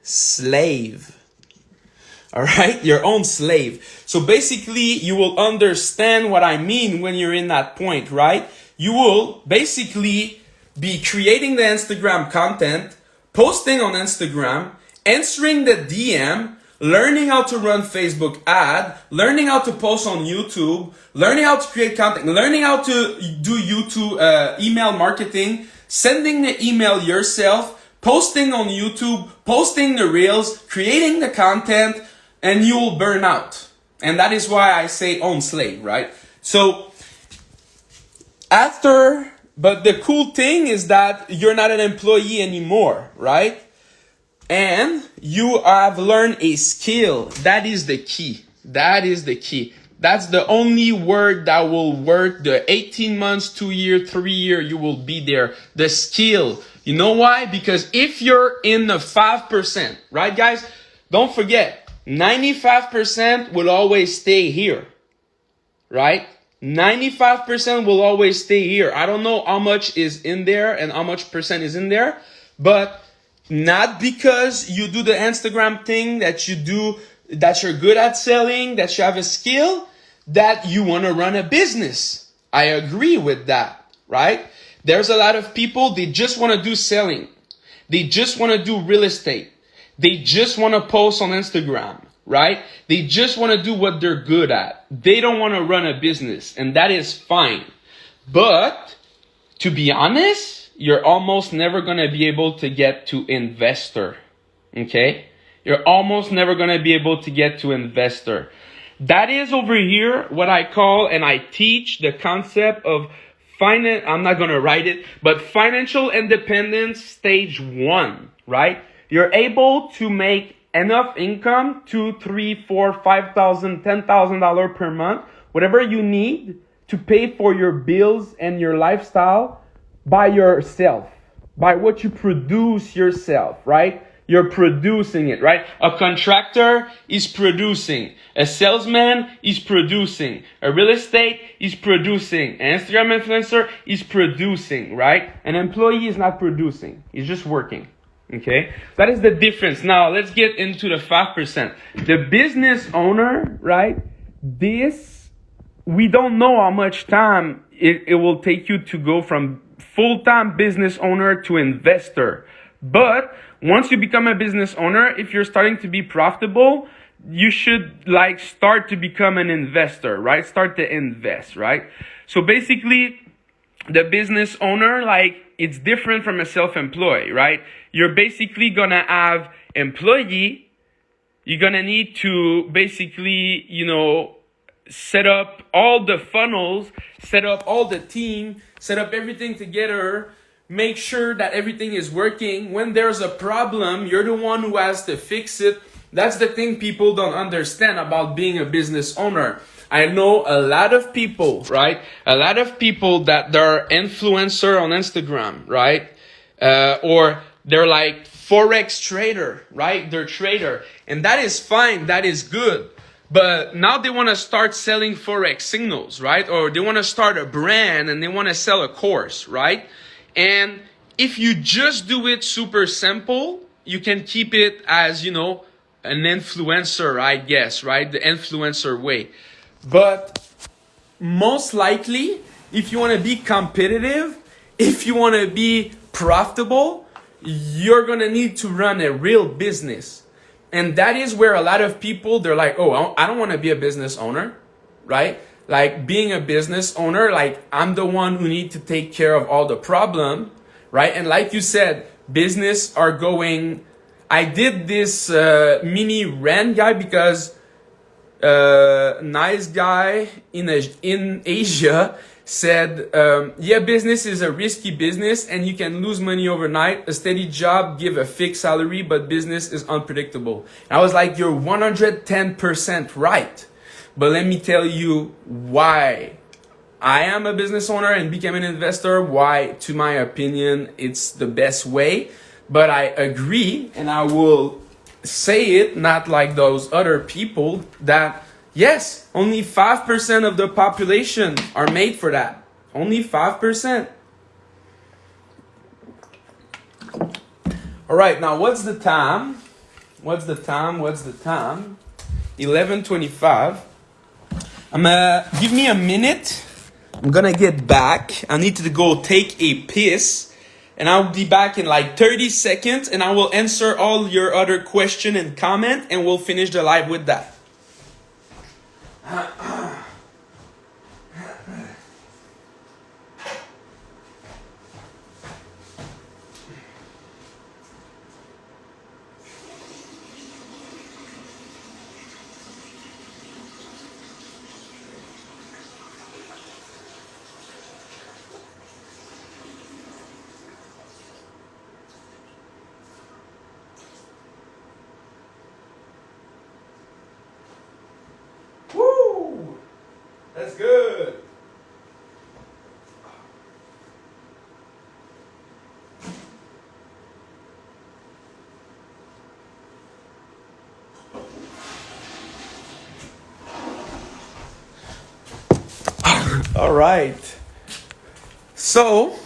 slave. All right? Your own slave. So basically, you will understand what I mean when you're in that point, right? You will basically be creating the Instagram content, posting on Instagram, answering the DM, learning how to run Facebook ad, learning how to post on YouTube, learning how to create content, learning how to do YouTube email marketing, sending the email yourself, posting on YouTube, posting the reels, creating the content, and you will burn out. And that is why I say own slave, right? So but the cool thing is that you're not an employee anymore, right? And you have learned a skill. That is the key. That is the key. That's the only word that will work. The 18 months, 2 year, 3 year, you will be there. The skill. You know why? Because if you're in the 5%, right, guys? Don't forget, 95% will always stay here, right? 95% will always stay here. I don't know how much is in there and how much percent is in there, but not because you do the Instagram thing that you do, that you're good at selling, that you have a skill, that you want to run a business. I agree with that, right? There's a lot of people, they just want to do selling. They just want to do real estate. They just want to post on Instagram, right? They just want to do what they're good at. They don't want to run a business, and that is fine. But to be honest, you're almost never going to be able to get to investor. Okay? You're almost never going to be able to get to investor. That is over here what I call, and I teach the concept of I'm not going to write it, but financial independence stage 1, right? You're able to make enough income, $2,000, $3,000, $4,000, $5,000, $10,000 per month, whatever you need to pay for your bills and your lifestyle by yourself, by what you produce yourself, right? You're producing it, right? A contractor is producing. A salesman is producing. A real estate is producing. An Instagram influencer is producing, right? An employee is not producing. He's just working. Okay? That is the difference. Now, let's get into the 5%. The business owner, right? We don't know how much time it will take you to go from full-time business owner to investor. But once you become a business owner, if you're starting to be profitable, you should start to become an investor, right? Start to invest, right? So basically, the business owner, it's different from a self-employed, right? You're basically gonna have employee. You're gonna need to basically, set up all the funnels, set up all the team, set up everything together, make sure that everything is working. When there's a problem, you're the one who has to fix it. That's the thing people don't understand about being a business owner. I know a lot of people, right? A lot of people that they're influencer on Instagram, right? Or they're like Forex trader, right? They're trader. And that is fine. That is good. But now they want to start selling Forex signals, right? Or they want to start a brand and they want to sell a course, right? And if you just do it super simple, you can keep it as, an influencer, I guess, right? The influencer way. But most likely, if you want to be competitive, if you want to be profitable, you're going to need to run a real business. And that is where a lot of people, they're like, oh, I don't want to be a business owner, right? Like being a business owner, I'm the one who need to take care of all the problem, right? And like you said, business are going, I did this mini rant, guy, because nice guy in Asia said, yeah, business is a risky business and you can lose money overnight. A steady job give a fixed salary, but business is unpredictable. And I was like, you're 110% right. But let me tell you why I am a business owner and became an investor, why, to my opinion, it's the best way. But I agree, and I will say it, not like those other people, that yes, only 5% of the population are made for that. Only 5%. All right, now what's the time? 11:25. Give me a minute. I'm gonna get back. I need to go take a piss. And I'll be back in like 30 seconds. And I will answer all your other question and comment. And we'll finish the live with that. Woo! That's good. All right. So,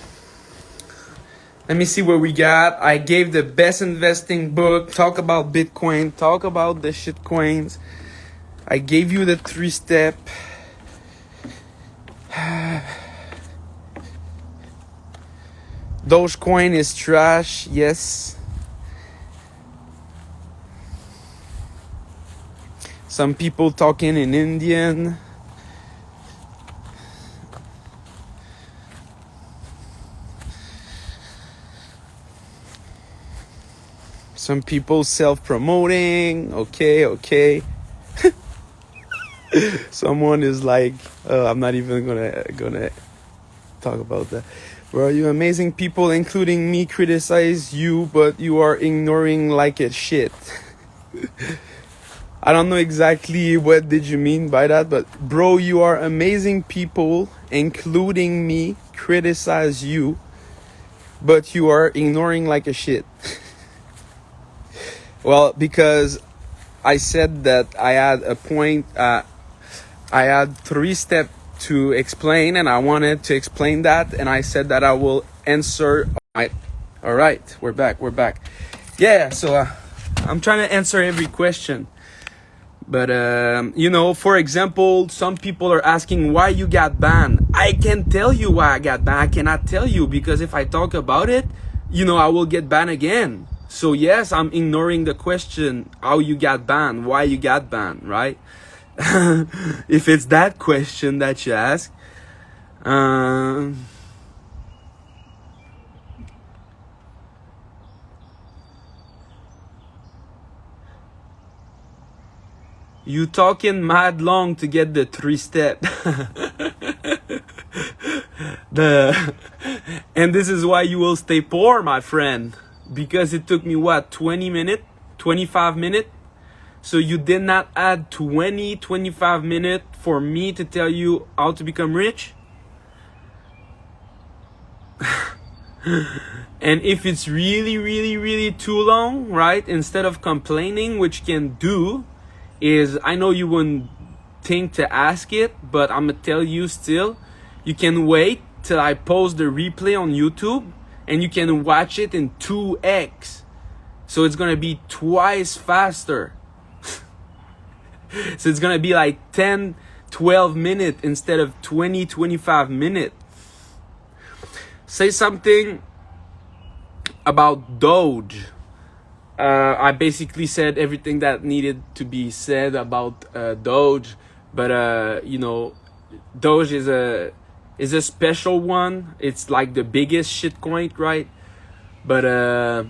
let me see what we got. I gave the best investing book, talk about Bitcoin, talk about the shit coins. I gave you the 3-step. Dogecoin is trash, yes. Some people talking in Indian. Some people self-promoting. Okay. Someone is like, I'm not even gonna talk about that. Well, you amazing people, including me, criticize you, but you are ignoring like a shit. I don't know exactly what did you mean by that, but bro, you are amazing people, including me, criticize you, but you are ignoring like a shit. Well, because I said that I had a point, I had 3 steps to explain, and I wanted to explain that, and I said that I will answer. All right, we're back. Yeah, so I'm trying to answer every question. But, for example, some people are asking why you got banned. I can tell you why I got banned. I cannot tell you because if I talk about it, I will get banned again. So yes, I'm ignoring the question, how you got banned, why you got banned, right? If it's that question that you ask. You talking mad long to get the 3-step. And this is why you will stay poor, my friend. Because it took me, 20 minutes? 25 minutes? So you did not add 25 minutes for me to tell you how to become rich? And if it's really too long, right? Instead of complaining, which you can do, is, I know you wouldn't think to ask it, but I'm gonna tell you still, you can wait till I post the replay on YouTube, and you can watch it in 2x. So it's gonna be twice faster. So it's gonna be like 10-12 minutes instead of 20-25 minutes. Say something about Doge. I basically said everything that needed to be said about Doge, but Doge is a special one. It's like the biggest shitcoin, right? But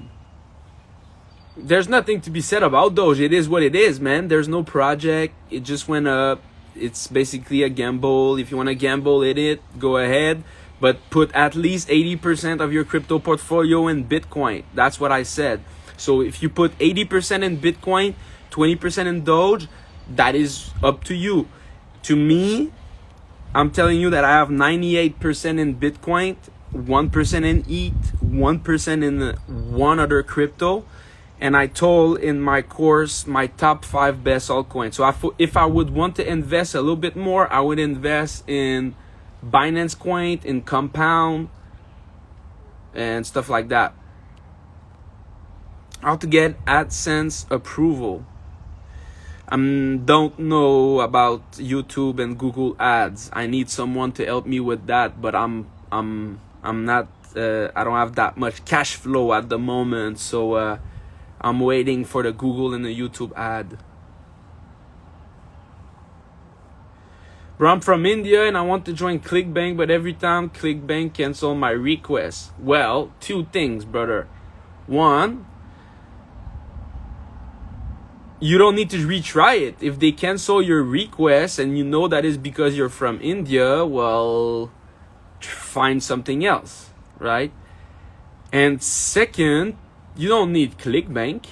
there's nothing to be said about Doge. It is what it is, man. There's no project. It just went up. It's basically a gamble. If you want to gamble in it, go ahead. But put at least 80% of your crypto portfolio in Bitcoin. That's what I said. So if you put 80% in Bitcoin, 20% in Doge, that is up to you. To me, I'm telling you that I have 98% in Bitcoin, 1% in ETH, 1% in one other crypto. And I told in my course my top 5 best altcoins. So if I would want to invest a little bit more, I would invest in Binance Coin, in Compound, and stuff like that. How to get AdSense approval. I don't know about YouTube and Google Ads. I need someone to help me with that, but I'm not. I don't have that much cash flow at the moment, so I'm waiting for the Google and the YouTube ad. Bro, I'm from India and I want to join ClickBank, but every time ClickBank cancel my request. Well, 2 things, brother. 1, you don't need to retry it. If they cancel your request and you know that is because you're from India, well, find something else, right? And second, you don't need ClickBank.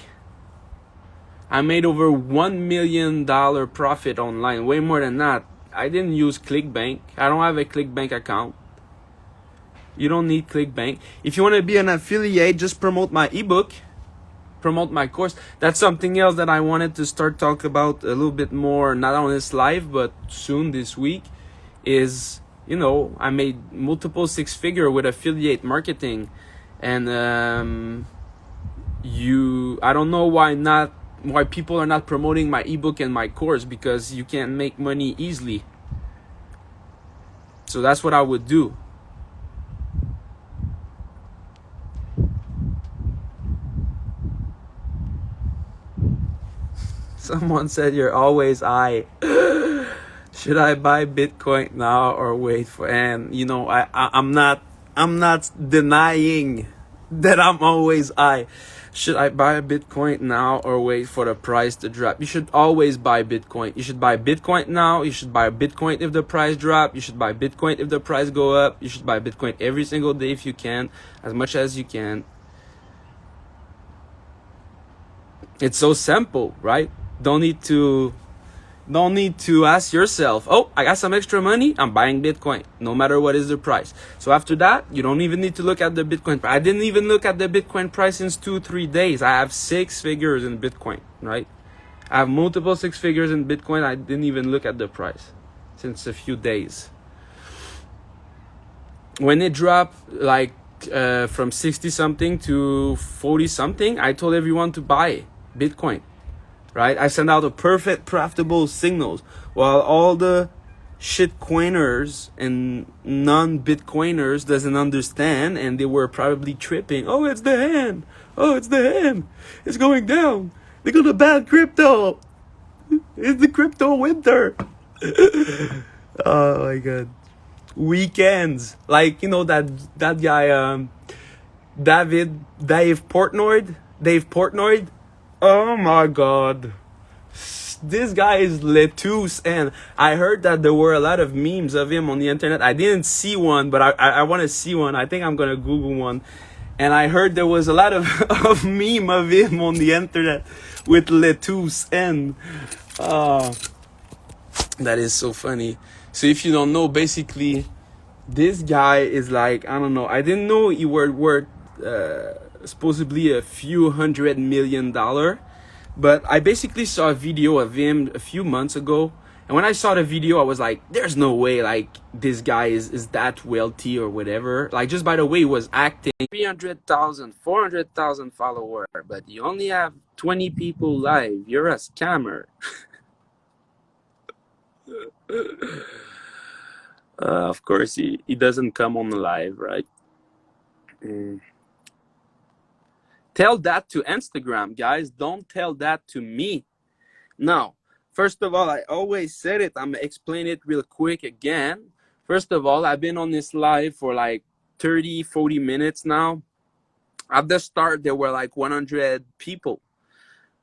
I made over $1 million profit online, way more than that. I didn't use ClickBank. I don't have a ClickBank account. You don't need ClickBank. If you want to be an affiliate, just promote my ebook, promote my course. That's something else that I wanted to start talk about a little bit more, not on this live, but soon this week, is, you know, I made multiple 6-figure with affiliate marketing. And I don't know why people are not promoting my ebook and my course, because you can make money easily. So that's what I would do. Someone said you're always high. Should I buy Bitcoin now or wait for? And you know, I'm not denying that I'm always high. Should I buy Bitcoin now or wait for the price to drop? You should always buy Bitcoin. You should buy Bitcoin now. You should buy Bitcoin if the price drop. You should buy Bitcoin if the price go up. You should buy Bitcoin every single day if you can, as much as you can. It's so simple, right? Don't need to ask yourself, oh, I got some extra money, I'm buying Bitcoin, no matter what is the price. So after that, you don't even need to look at the Bitcoin price. I didn't even look at the Bitcoin price since 2-3 days. I have 6 figures in Bitcoin, right? I have multiple 6 figures in Bitcoin. I didn't even look at the price since a few days. When it dropped like from 60 something to 40 something, I told everyone to buy Bitcoin. Right? I send out a perfect profitable signals, while all the shit coiners and non-Bitcoiners doesn't understand, and they were probably tripping. Oh, it's the hand. Oh, it's the hand. It's going down. They're gonna ban crypto. It's the crypto winter. Oh my god. Weekends. Like, you know, that guy, Dave Portnoy. Oh my god. This guy is lettuce, and I heard that there were a lot of memes of him on the internet. I didn't see one, but I want to see one. I think I'm gonna Google one. And I heard there was a lot of meme of him on the internet with lettuce, and that is so funny. So if you don't know, basically this guy is like, I don't know, I didn't know he were worth supposedly a few $100 million, but I basically saw a video of him a few months ago, and when I saw the video I was like, there's no way like this guy is that wealthy or whatever, like just by the way he was acting. 300,000 400,000 followers, but you only have 20 people live. You're a scammer. Of course he doesn't come on live, right? Tell that to Instagram, guys. Don't tell that to me. Now, first of all, I always said it. I'm going to explain it real quick again. First of all, I've been on this live for like 30, 40 minutes now. At the start, there were like 100 people.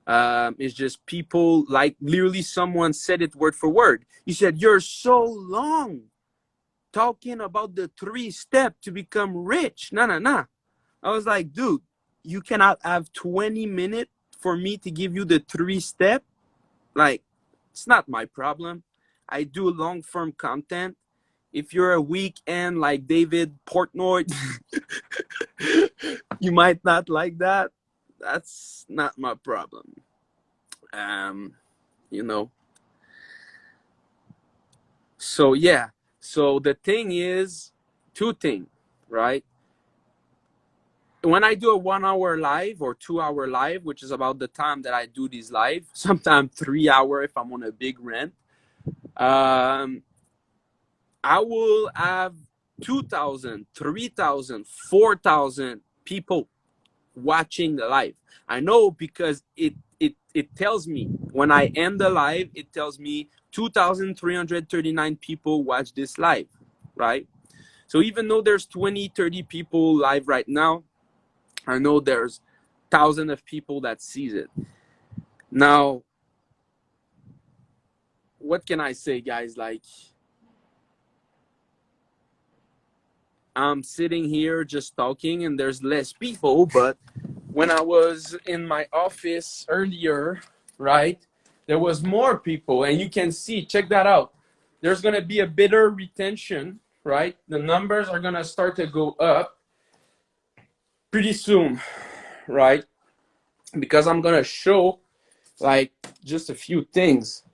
It's just people, like literally someone said it word for word. He said, "You're so long talking about the 3 steps to become rich." Nah, nah, nah. I was like, dude, you cannot have 20 minutes for me to give you the 3 step. Like, it's not my problem. I do long form content. If you're a weekend like David Portnoy, you might not like that. That's not my problem. You know. So yeah. So the thing is, two things, right? When I do a 1 hour live or 2 hour live, which is about the time that I do these live, sometimes 3 hour if I'm on a big rent, I will have 2,000, 3,000, 4,000 people watching the live. I know because it tells me when I end the live, it tells me 2,339 people watch this live, right? So even though there's 20, 30 people live right now, I know there's thousands of people that sees it. Now, what can I say, guys? Like, I'm sitting here just talking and there's less people, but when I was in my office earlier, right, there was more people, and you can see, check that out. There's going to be a better retention, right? The numbers are going to start to go up pretty soon, right? Because I'm going to show like just a few things.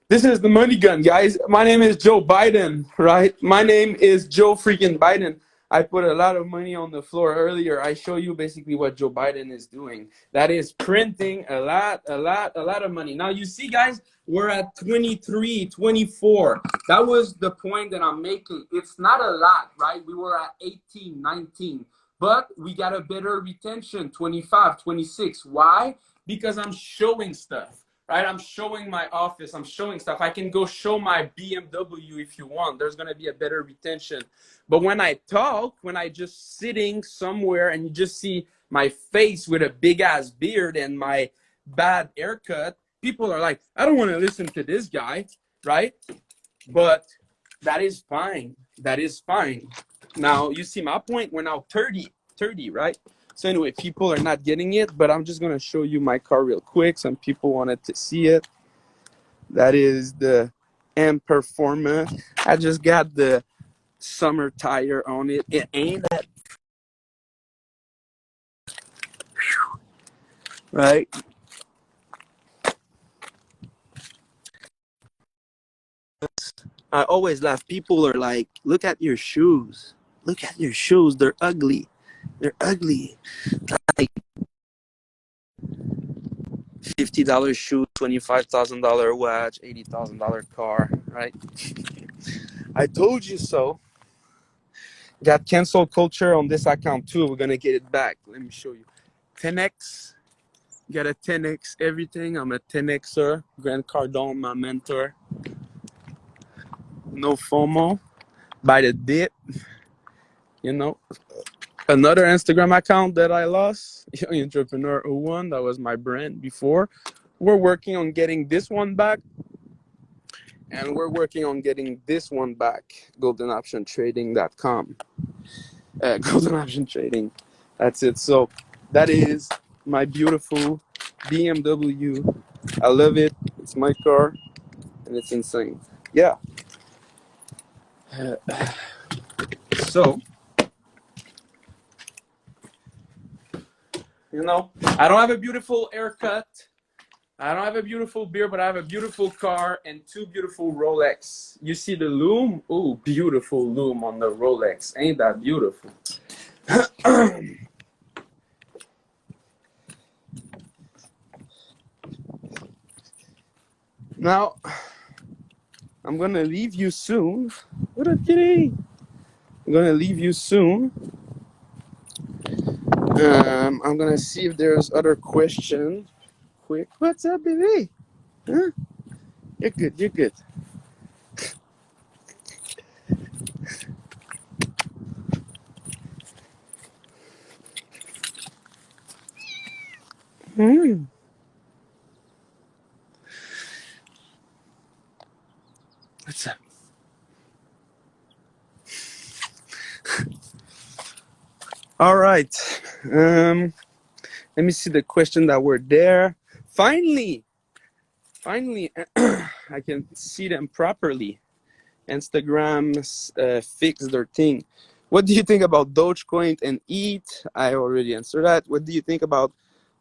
This is the money gun, guys. My name is Joe Biden, right? My name is Joe freaking Biden. I put a lot of money on the floor earlier. I show you basically what Joe Biden is doing. That is printing a lot of money. Now you see, guys, we're at 23, 24. That was the point that I'm making. It's not a lot, right? We were at 18, 19, but we got a better retention, 25, 26. Why? Because I'm showing stuff. Right, I'm showing my office. I'm showing stuff. I can go show my BMW if you want. There's gonna be a better retention. But when I talk, when I just sitting somewhere and you just see my face with a big ass beard and my bad haircut, people are like, I don't want to listen to this guy, right? But that is fine. That is fine. Now you see my point. We're now 30, right? So anyway, people are not getting it, but I'm just going to show you my car real quick. Some people wanted to see it. That is the M Performer. I just got the summer tire on it. It ain't that, right? I always laugh. People are like, look at your shoes. Look at your shoes. They're ugly. They're ugly. Like $50 shoe, $25,000 watch, $80,000 car, right? I told you so. Got cancel culture on this account too. We're gonna get it back. Let me show you. 10x. Got a 10x everything. I'm a 10xer. Grant Cardone, my mentor. No FOMO. By the dip. You know. Another Instagram account that I lost. Young Entrepreneur 01. That was my brand before. We're working on getting this one back. And we're working on getting this one back. GoldenOptionTrading.com. Golden Option Trading. That's it. So that is my beautiful BMW. I love it. It's my car, and it's insane. Yeah. So, I don't have a beautiful haircut. I don't have a beautiful beard, but I have a beautiful car and two beautiful Rolex. You see the loom? Oh, beautiful loom on the Rolex. Ain't that beautiful? Now, I'm going to leave you soon. What up, kitty? I'm going to leave you soon. I'm going to see if there's other questions. Quick. What's up, baby? Huh? You're good. You're good. Hmm. What's up? All right. Let me see the question that were there. Finally, I can see them properly. Instagram fixed their thing. What do you think about Dogecoin and ETH? I already answered that. What do you think about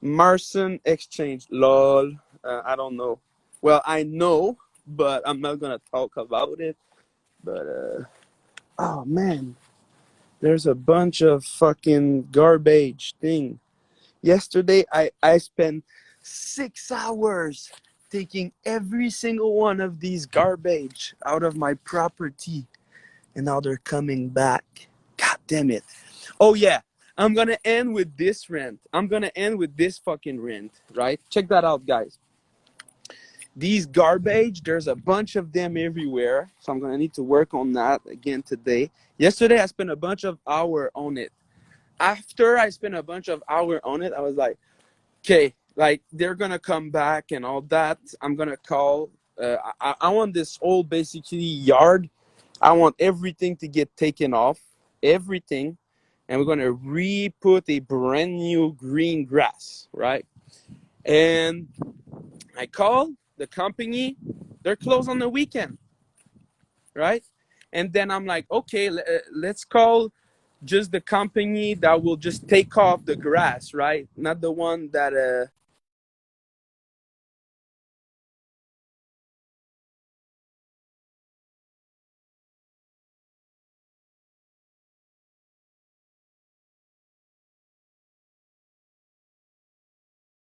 Marson exchange? Lol. I don't know. Well, I know, but I'm not gonna talk about it. But oh man, there's a bunch of fucking garbage thing. Yesterday, I spent 6 hours taking every single one of these garbage out of my property, and now they're coming back. God damn it. Oh yeah, I'm gonna end with this rant. I'm gonna end with this fucking rant, right? Check that out, guys. These garbage, there's a bunch of them everywhere, so I'm gonna need to work on that again today. Yesterday, I spent a bunch of hour on it. After I spent a bunch of hour on it, I was like, okay, like they're gonna come back and all that. I'm gonna call. I want this whole basically yard. I want everything to get taken off, everything, and we're gonna re-put a brand new green grass, right? And I call the company. They're closed on the weekend, right? And then I'm like, okay, let's call just the company that will just take off the grass, right? Not the one that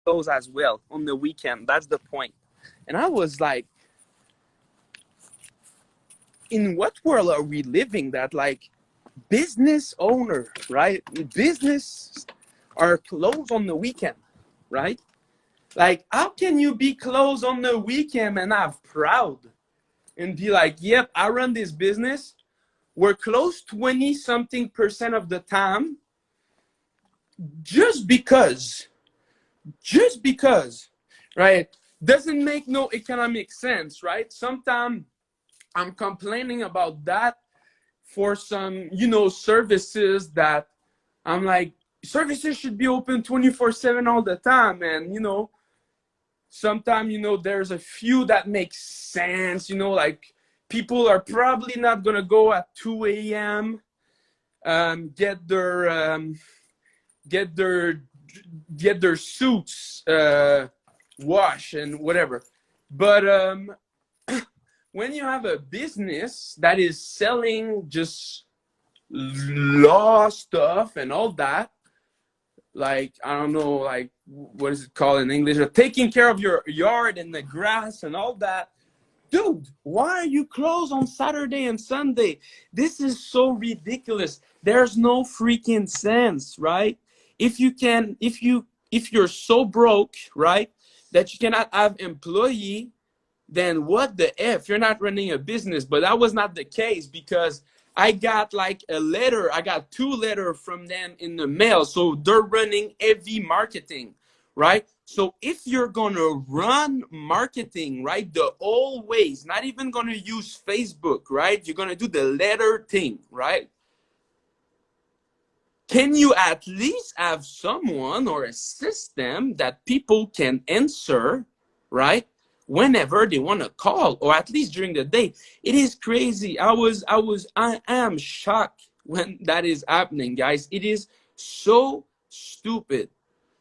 goes as well on the weekend. That's the point. And I was like, in what world are we living that like business owner, right? Business are closed on the weekend, right? Like, how can you be closed on the weekend and have proud and be like, yep, I run this business. We're closed 20 something percent of the time just because, right? Doesn't make no economic sense, right? Sometimes I'm complaining about that for some, services that I'm like, services should be open 24/7 all the time. And, sometimes, there's a few that make sense, like people are probably not going to go at 2 a.m. Get get their get their suits washed and whatever. But when you have a business that is selling just law stuff and all that, like, I don't know, like, what is it called in English? Taking care of your yard and the grass and all that. Dude, why are you closed on Saturday and Sunday? This is so ridiculous. There's no freaking sense, right? If you're so broke, right, that you cannot have employee, then what the F? You're not running a business. But that was not the case because I got like a letter. I got 2 letters from them in the mail. So they're running heavy marketing, right? So if you're going to run marketing, right, the old ways, not even going to use Facebook, right? You're going to do the letter thing, right? Can you at least have someone or a system that people can answer, right? Whenever they want to call, or at least during the day. It is crazy. I am shocked when that is happening, guys. It is so stupid.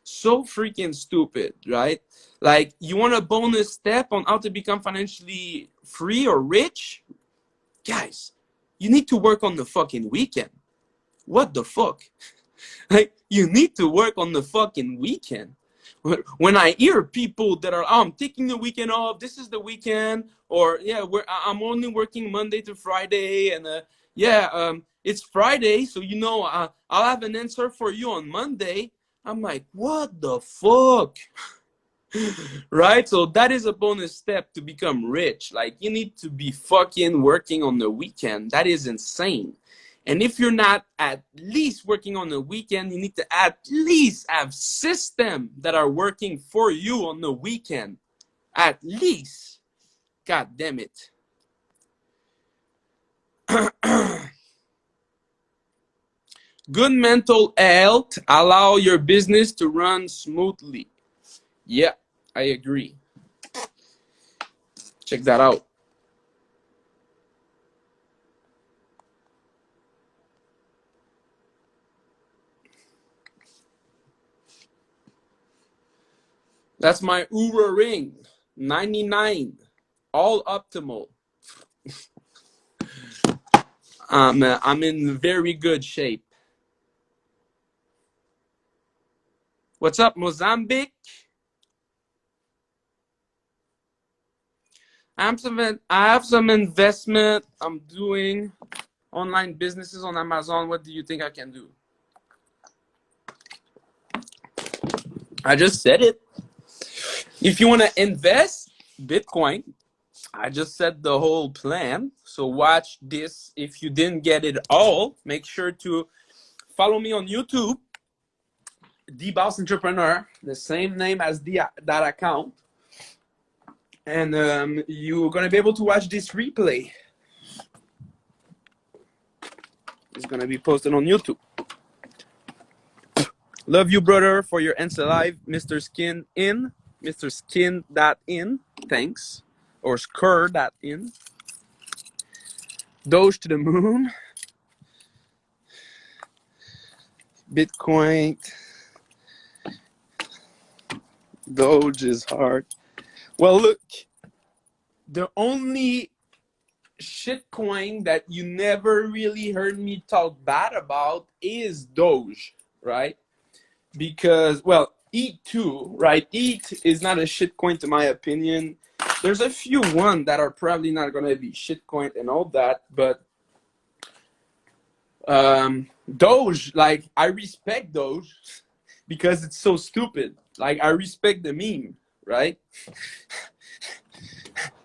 So freaking stupid, right? Like, you want a bonus step on how to become financially free or rich? Guys, you need to work on the fucking weekend. What the fuck? Like, you need to work on the fucking weekend. When I hear people that are, oh, I'm taking the weekend off, this is the weekend, or yeah, I'm only working Monday to Friday, and it's Friday, so I'll have an answer for you on Monday. I'm like, what the fuck? Right? So that is a bonus step to become rich. Like, you need to be fucking working on the weekend. That is insane. And if you're not at least working on the weekend, you need to at least have systems that are working for you on the weekend. At least. God damn it. Good mental health allow your business to run smoothly. Yeah, I agree. Check that out. That's my Oura ring. 99. All optimal. I'm in very good shape. What's up, Mozambique? I have some investment. I'm doing online businesses on Amazon. What do you think I can do? I just said it. If you want to invest Bitcoin, I just said the whole plan. So watch this. If you didn't get it all, make sure to follow me on YouTube, 𝐉𝐨𝐢𝐧 Entrepreneur, the same name as that account. And you're going to be able to watch this replay. It's going to be posted on YouTube. Love you, brother, for your answer live. Mr. Skin in. Mr. Skin.in. Thanks. Or Skur.in. Doge to the moon. Bitcoin. Doge is hard. Well, look. The only shitcoin that you never really heard me talk bad about is Doge, right? Because, well, 𝐬𝐡 too, right? 𝐬𝐡 is not a shitcoin to my opinion. There's a few ones that are probably not going to be shitcoin and all that, but Doge, like, I respect Doge because it's so stupid. Like, I respect the meme, right?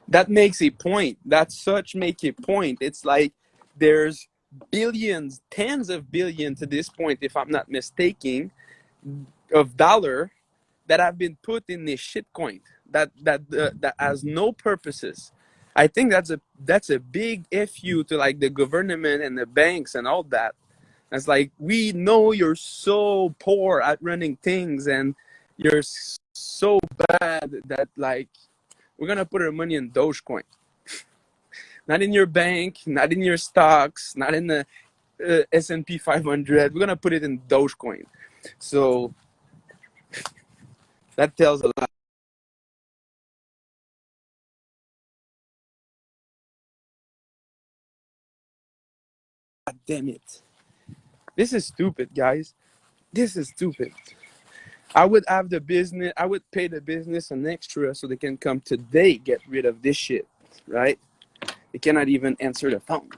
That makes a point. That such make a point. It's like there's billions, tens of billions to this point, if I'm not mistaken, of dollar that have been put in this shitcoin that has no purposes. I think that's a big fu to like the government and the banks and all that. It's like, we know you're so poor at running things and you're so bad that like we're gonna put our money in Dogecoin, not in your bank, not in your stocks, not in the S&P 500. We're gonna put it in Dogecoin. So that tells a lot. God damn it. This is stupid, guys. This is stupid. I would have the business, I would pay the business an extra so they can come today get rid of this shit, right? They cannot even answer the phone.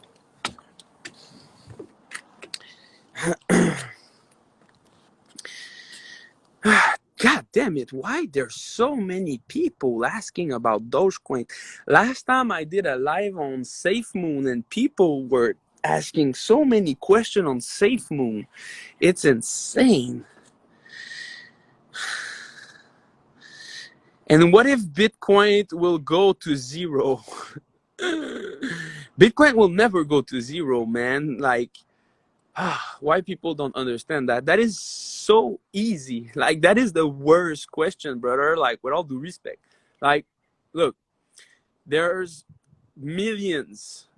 God damn it, why there's so many people asking about Dogecoin? Last time I did a live on SafeMoon and people were asking so many questions on SafeMoon. It's insane. And what if Bitcoin will go to zero? Bitcoin will never go to zero, man. Like, why people don't understand that? That is so easy. Like, that is the worst question, brother. Like, with all due respect. Like, look, there's millions,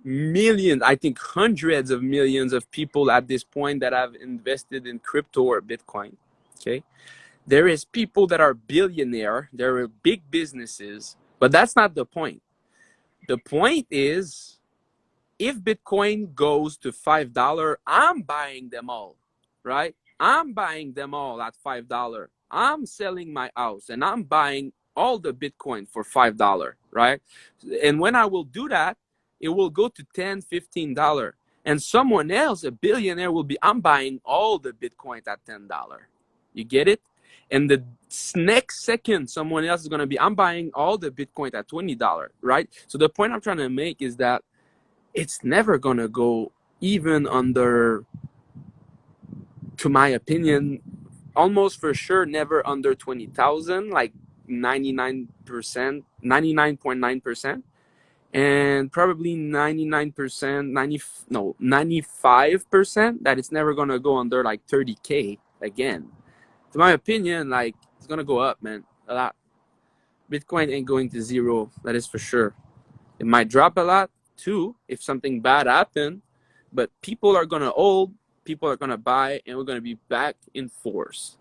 I think hundreds of millions of people at this point that have invested in crypto or Bitcoin. Okay. There is people that are billionaire. There are big businesses, but that's not the point. The point is, if Bitcoin goes to $5, I'm buying them all, right? I'm buying them all at $5. I'm selling my house and I'm buying all the Bitcoin for $5, right? And when I will do that, it will go to $10, $15. And someone else, a billionaire, will be, I'm buying all the Bitcoin at $10. You get it? And the next second, someone else is going to be, I'm buying all the Bitcoin at $20, right? So the point I'm trying to make is that it's never going to go even under, to my opinion, almost for sure never under 20,000, like 99%, 99.9%, and probably 99%, 95% that it's never gonna go under like 30K again. To my opinion, like, it's gonna go up, man, a lot. Bitcoin ain't going to zero, that is for sure. It might drop a lot too if something bad happened, but people are gonna hold, people are gonna buy, and we're gonna be back in force.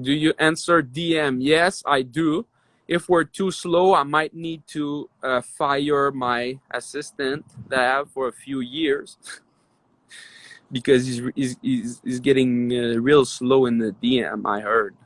Do you answer DM? Yes, I do. If we're too slow, I might need to fire my assistant that I have for a few years because he's getting real slow in the DM, I heard.